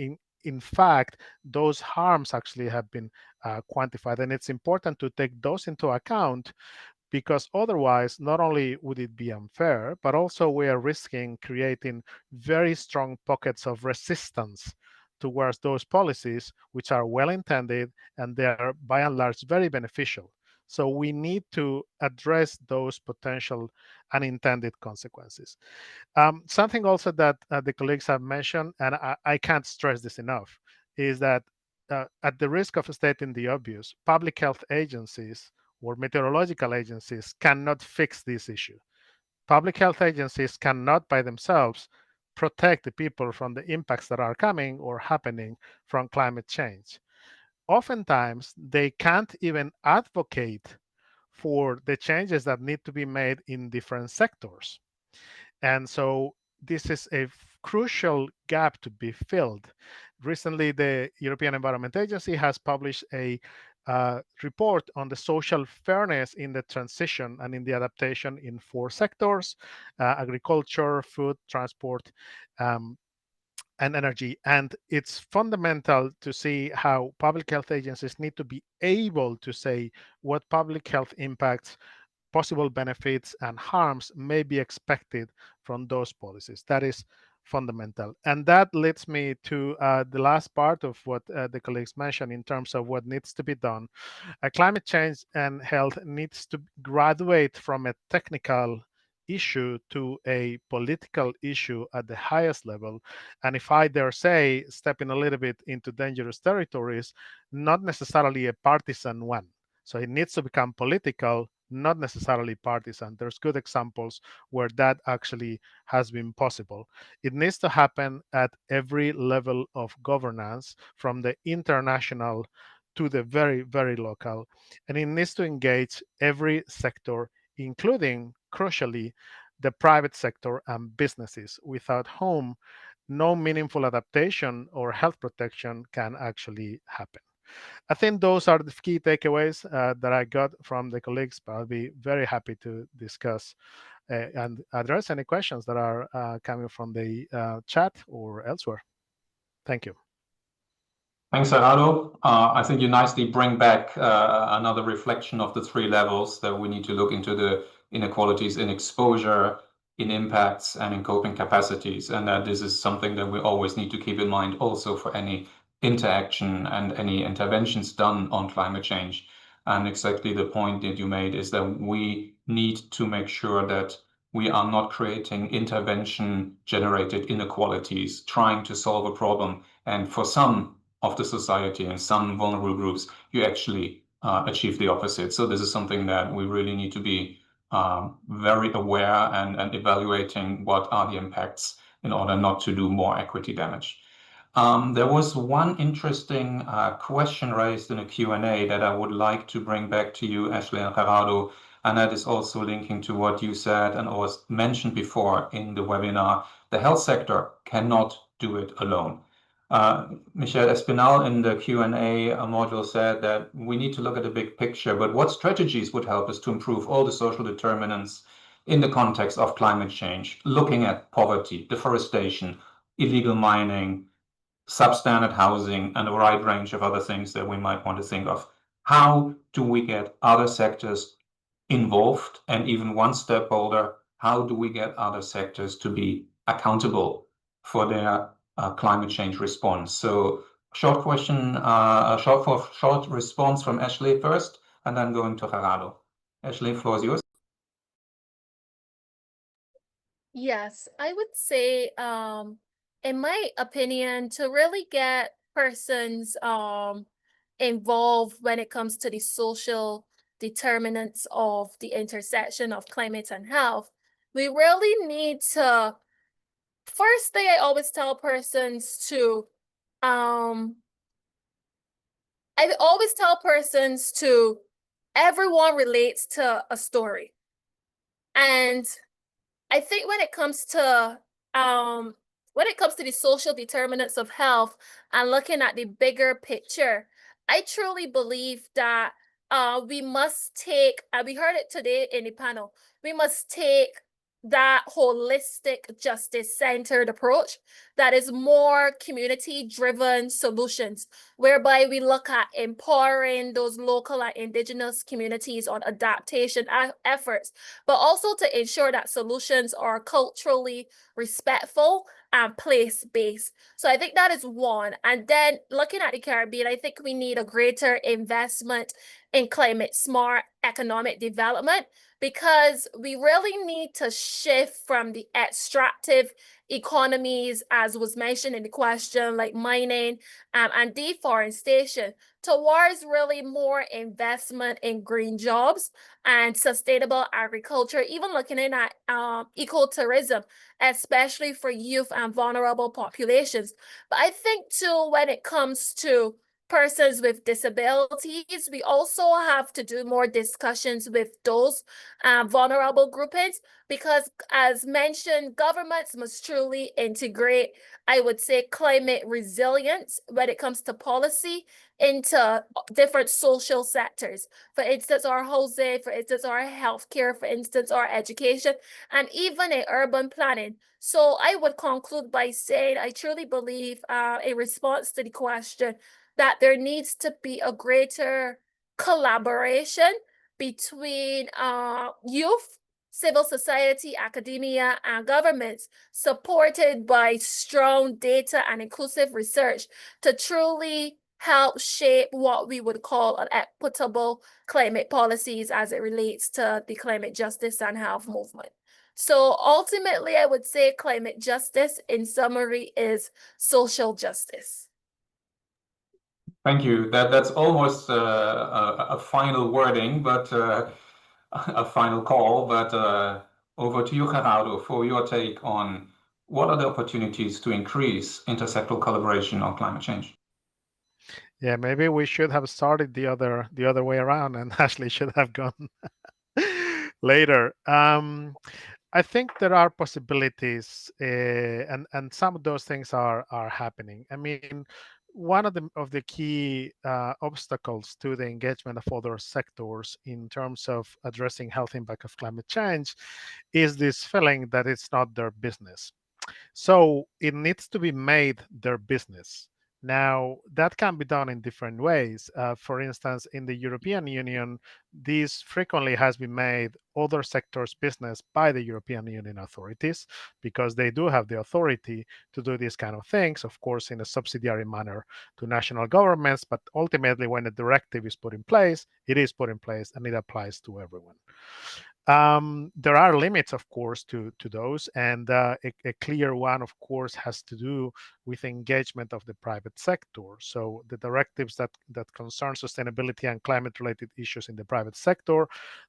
in fact, those harms actually have been quantified, and it's important to take those into account, because otherwise, not only would it be unfair, but also we are risking creating very strong pockets of resistance towards those policies, which are well-intended and they are by and large very beneficial. So we need to address those potential unintended consequences. Something also that the colleagues have mentioned, and I can't stress this enough, is that at the risk of stating the obvious, public health agencies or meteorological agencies cannot fix this issue. Public health agencies cannot by themselves protect the people from the impacts that are coming or happening from climate change. Oftentimes, they can't even advocate for the changes that need to be made in different sectors. And so this is a crucial gap to be filled. Recently, the European Environment Agency has published a report on the social fairness in the transition and in the adaptation in 4 sectors: agriculture, food, transport, and energy. And it's fundamental to see how public health agencies need to be able to say what public health impacts, possible benefits, and harms may be expected from those policies. That is fundamental. And that leads me to the last part of what the colleagues mentioned in terms of what needs to be done. Climate change and health needs to graduate from a technical issue to a political issue at the highest level. And if I dare say, stepping a little bit into dangerous territories, not necessarily a partisan one. So it needs to become political, not necessarily partisan. There's good examples where that actually has been possible. It needs to happen at every level of governance, from the international to the very, very local. And it needs to engage every sector, including, crucially, the private sector and businesses, without whom no meaningful adaptation or health protection can actually happen. I think those are the key takeaways that I got from the colleagues, but I'll be very happy to discuss and address any questions that are coming from the chat or elsewhere. Thank you. Thanks, Gerardo. I think you nicely bring back another reflection of the 3 levels that we need to look into: the inequalities in exposure, in impacts, and in coping capacities. And that this is something that we always need to keep in mind also for any interaction and any interventions done on climate change. And exactly the point that you made is that we need to make sure that we are not creating intervention-generated inequalities, trying to solve a problem. And for some of the society and some vulnerable groups, you actually achieve the opposite. So this is something that we really need to be very aware and evaluating what are the impacts in order not to do more equity damage. There was one interesting question raised in a Q&A that I would like to bring back to you, Ashley and Gerardo, and that is also linking to what you said and was mentioned before in the webinar. The health sector cannot do it alone. Michelle Espinal in the Q&A module said that we need to look at the big picture, but what strategies would help us to improve all the social determinants in the context of climate change, looking at poverty, deforestation, illegal mining, substandard housing, and a wide range of other things that we might want to think of. How do we get other sectors involved, and even one step bolder, how do we get other sectors to be accountable for their climate change response? So short question, short response from Ashley first, and then going to Gerardo. Ashley, floor is yours. Yes, I would say, in my opinion, to really get persons involved when it comes to the social determinants of the intersection of climate and health, we really need to, first thing I always tell persons to, I always tell persons to, everyone relates to a story. And I think when it comes to the social determinants of health and looking at the bigger picture, I truly believe that we must take, and we heard it today in the panel, we must take that holistic justice-centered approach that is more community-driven solutions, whereby we look at empowering those local and indigenous communities on adaptation efforts, but also to ensure that solutions are culturally respectful and place-based. So I think that is one. And then looking at the Caribbean, I think we need a greater investment in climate-smart economic development, because we really need to shift from the extractive economies, as was mentioned in the question, like mining and deforestation, towards really more investment in green jobs and sustainable agriculture, even looking at ecotourism, especially for youth and vulnerable populations. But I think too, when it comes to persons with disabilities, we also have to do more discussions with those vulnerable groupings, because as mentioned, governments must truly integrate, I would say, climate resilience when it comes to policy into different social sectors. For instance, our housing, for instance, our healthcare, for instance, our education, and even in urban planning. So I would conclude by saying I truly believe, in response to the question, that there needs to be a greater collaboration between youth, civil society, academia, and governments, supported by strong data and inclusive research, to truly help shape what we would call an equitable climate policies as it relates to the climate justice and health movement. So ultimately, I would say climate justice, in summary, is social justice. Thank you. That's almost a final wording, but a final call. But over to you, Gerardo, for your take on what are the opportunities to increase intersectoral collaboration on climate change. Yeah, maybe we should have started the other way around, and Ashley should have gone later. I think there are possibilities, and some of those things are happening. I mean, one of the key obstacles to the engagement of other sectors in terms of addressing health impact of climate change is this feeling that it's not their business. So it needs to be made their business. Now, that can be done in different ways. For instance, in the European Union, this frequently has been made other sectors' business by the European Union authorities, because they do have the authority to do these kind of things, of course, in a subsidiary manner to national governments. But ultimately, when a directive is put in place, it is put in place and it applies to everyone. There are limits, of course, to those, and a clear one, of course, has to do with engagement of the private sector. So the directives that concern sustainability and climate-related issues in the private sector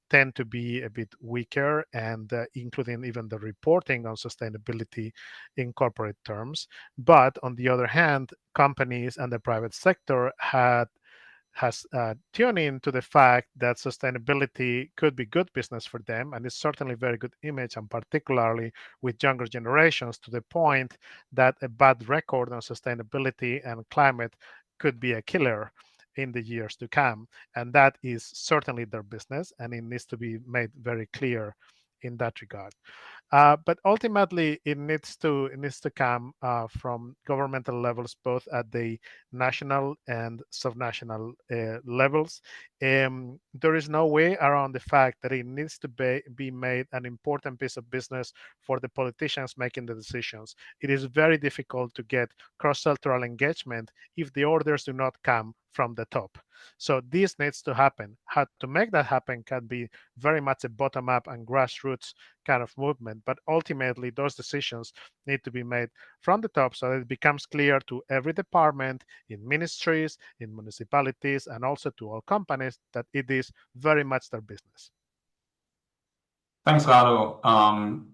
tend to be a bit weaker, and including even the reporting on sustainability in corporate terms. But on the other hand, companies and the private sector has tuned in to the fact that sustainability could be good business for them, and it's certainly very good image, and particularly with younger generations, to the point that a bad record on sustainability and climate could be a killer in the years to come. And that is certainly their business, and it needs to be made very clear in that regard. But ultimately, it needs to come from governmental levels, both at the national and subnational levels. There is no way around the fact that it needs to be made an important piece of business for the politicians making the decisions. It is very difficult to get cross-sectoral engagement if the orders do not come from the top. So this needs to happen. How to make that happen can be very much a bottom-up and grassroots kind of movement, but ultimately those decisions need to be made from the top so that it becomes clear to every department, in ministries, in municipalities, and also to all companies that it is very much their business. Thanks, Rado.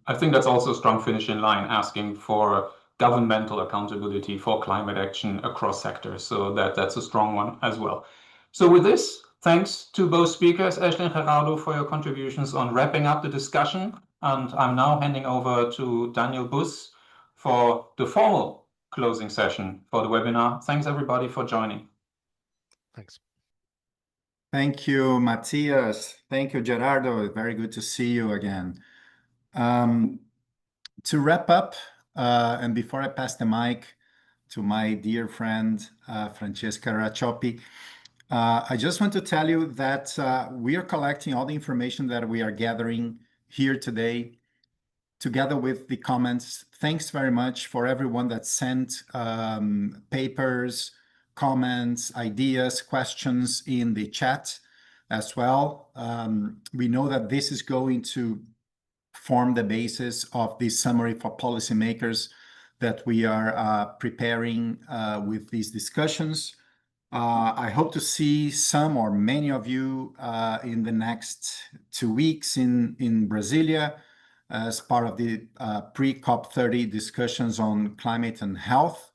I think that's also a strong finish in line, asking for governmental accountability for climate action across sectors. So that's a strong one as well. So with this, thanks to both speakers, Ashley and Gerardo, for your contributions on wrapping up the discussion. And I'm now handing over to Daniel Bus for the formal closing session for the webinar. Thanks, everybody, for joining. Thanks. Thank you, Matthias. Thank you, Gerardo. Very good to see you again. To wrap up, and before I pass the mic to my dear friend, Francesca Raccioppi, I just want to tell you that we are collecting all the information that we are gathering here today, together with the comments. Thanks very much for everyone that sent papers, comments, ideas, questions in the chat as well. We know that this is going to form the basis of the summary for policymakers that we are preparing with these discussions. I hope to see some or many of you in the next 2 weeks in Brasilia as part of the pre-COP30 discussions on climate and health.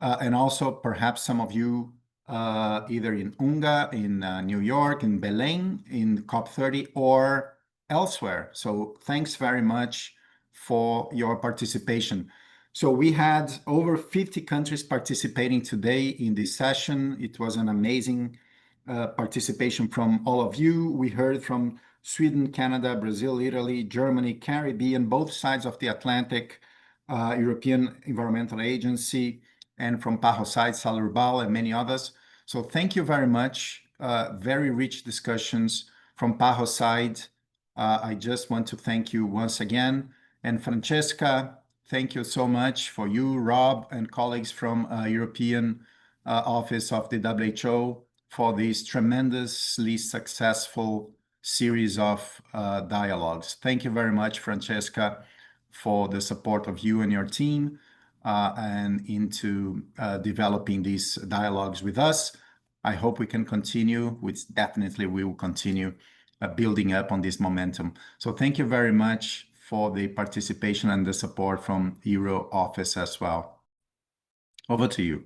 And also perhaps some of you either in UNGA, in New York, in Belém, in COP30, or elsewhere. So thanks very much for your participation. So we had over 50 countries participating today in this session. It was an amazing participation from all of you. We heard from Sweden, Canada, Brazil, Italy, Germany, Caribbean, both sides of the Atlantic, European Environmental Agency, and from PAHO side, Salud, and many others. So thank you very much. Very rich discussions from PAHO side. I just want to thank you once again. And Francesca, thank you so much for you, Rob, and colleagues from European Office of the WHO for this tremendously successful series of dialogues. Thank you very much, Francesca, for the support of you and your team and into developing these dialogues with us. I hope we can continue, which definitely we will continue building up on this momentum. So thank you very much for the participation and the support from Euro Office as well. Over to you.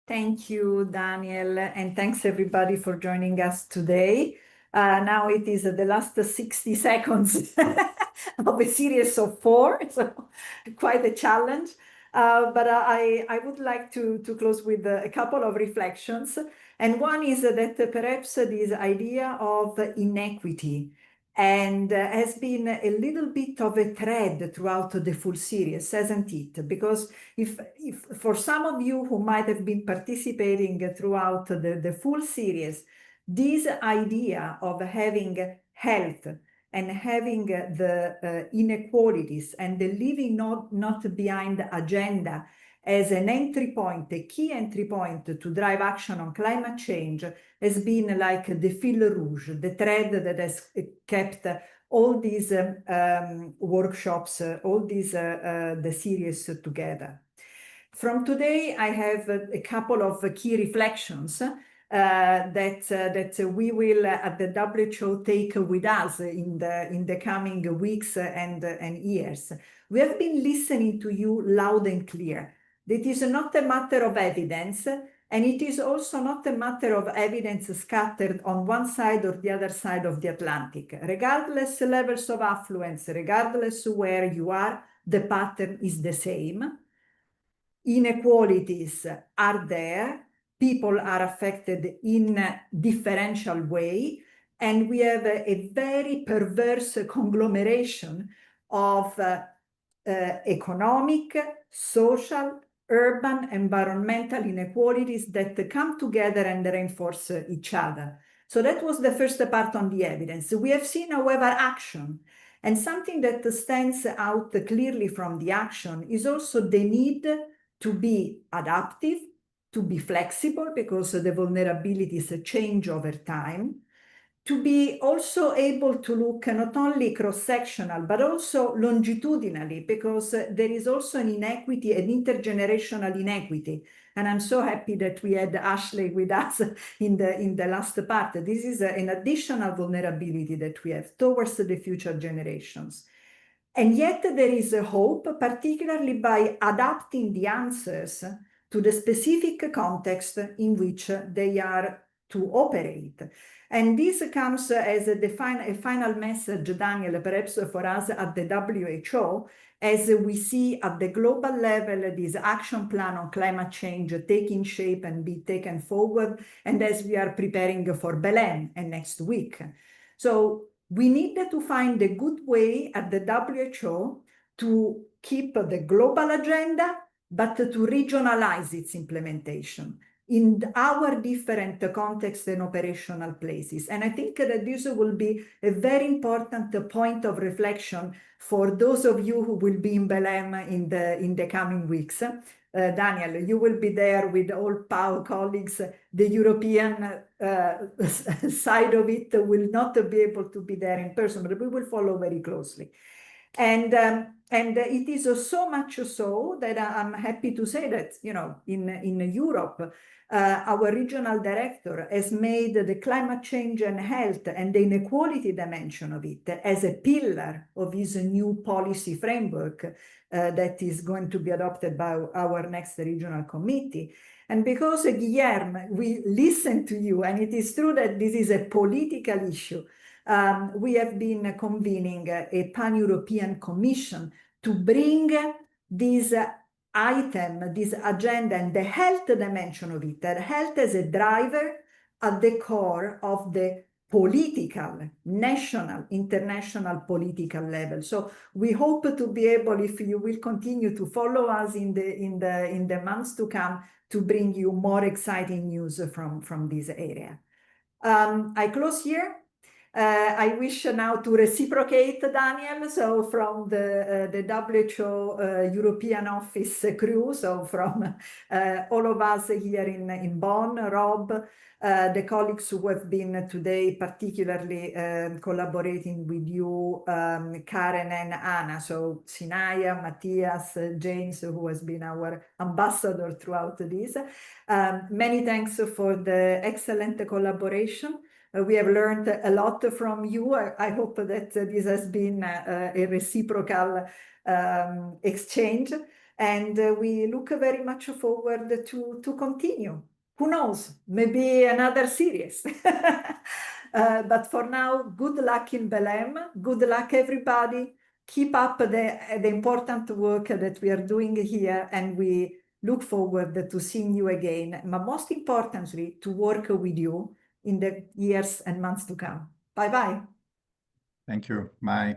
Thank you, Daniel, and thanks everybody for joining us today. Now it is the last 60 seconds of a series of 4, so quite a challenge. But I would like to close with a couple of reflections. And one is that perhaps this idea of inequity and has been a little bit of a thread throughout the full series, hasn't it? Because if for some of you who might have been participating throughout the full series, this idea of having health and having the inequalities and the leaving not behind agenda as an entry point, a key entry point to drive action on climate change has been like the fil rouge, the thread that has kept all these workshops, all these the series together. From today, I have a couple of key reflections that we will at the WHO take with us in the coming weeks and years. We have been listening to you loud and clear. It is not a matter of evidence, and it is also not a matter of evidence scattered on one side or the other side of the Atlantic. Regardless levels of affluence, regardless where you are, the pattern is the same. Inequalities are there. People are affected in a differential way, and we have a very perverse conglomeration of economic, social, urban, environmental inequalities that come together and reinforce each other. So that was the first part on the evidence. We have seen, however, action. And something that stands out clearly from the action is also the need to be adaptive, to be flexible, because the vulnerabilities change over time, to be also able to look not only cross-sectional, but also longitudinally, because there is also an inequity, an intergenerational inequity. And I'm so happy that we had Ashley with us in the last part. This is an additional vulnerability that we have towards the future generations. And yet there is a hope, particularly by adapting the answers to the specific context in which they are to operate. And this comes as a final message, Daniel, perhaps for us at the WHO, as we see at the global level this action plan on climate change taking shape and be taken forward, and as we are preparing for Belém and next week. So we need to find a good way at the WHO to keep the global agenda, but to regionalize its implementation in our different contexts and operational places. And I think that this will be a very important point of reflection for those of you who will be in Belém in the coming weeks. Daniel, you will be there with all PAO colleagues. The European side of it will not be able to be there in person, but we will follow very closely. And it is so much so that I'm happy to say that, you know, in Europe, our regional director has made the climate change and health and the inequality dimension of it as a pillar of his new policy framework that is going to be adopted by our next regional committee. And because, Guilherme, we listen to you, and it is true that this is a political issue, we have been convening a pan-European commission to bring this item, this agenda, and the health dimension of it, that health as a driver at the core of the political, national, international political level. So we hope to be able, if you will continue to follow us in the months to come, to bring you more exciting news from this area. I close here. I wish now to reciprocate, Daniel, so from the WHO European office crew, so from all of us here in Bonn, Rob, the colleagues who have been today particularly collaborating with you, Karen and Anna, so Sinaya, Matthias, James, who has been our ambassador throughout this. Many thanks for the excellent collaboration. We have learned a lot from you. I hope that this has been a reciprocal exchange, and we look very much forward to continue. Who knows, maybe another series. But for now, good luck in Belém. Good luck, everybody. Keep up the important work that we are doing here, and we look forward to seeing you again, but most importantly, to work with you in the years and months to come. Bye-bye. Thank you. Bye.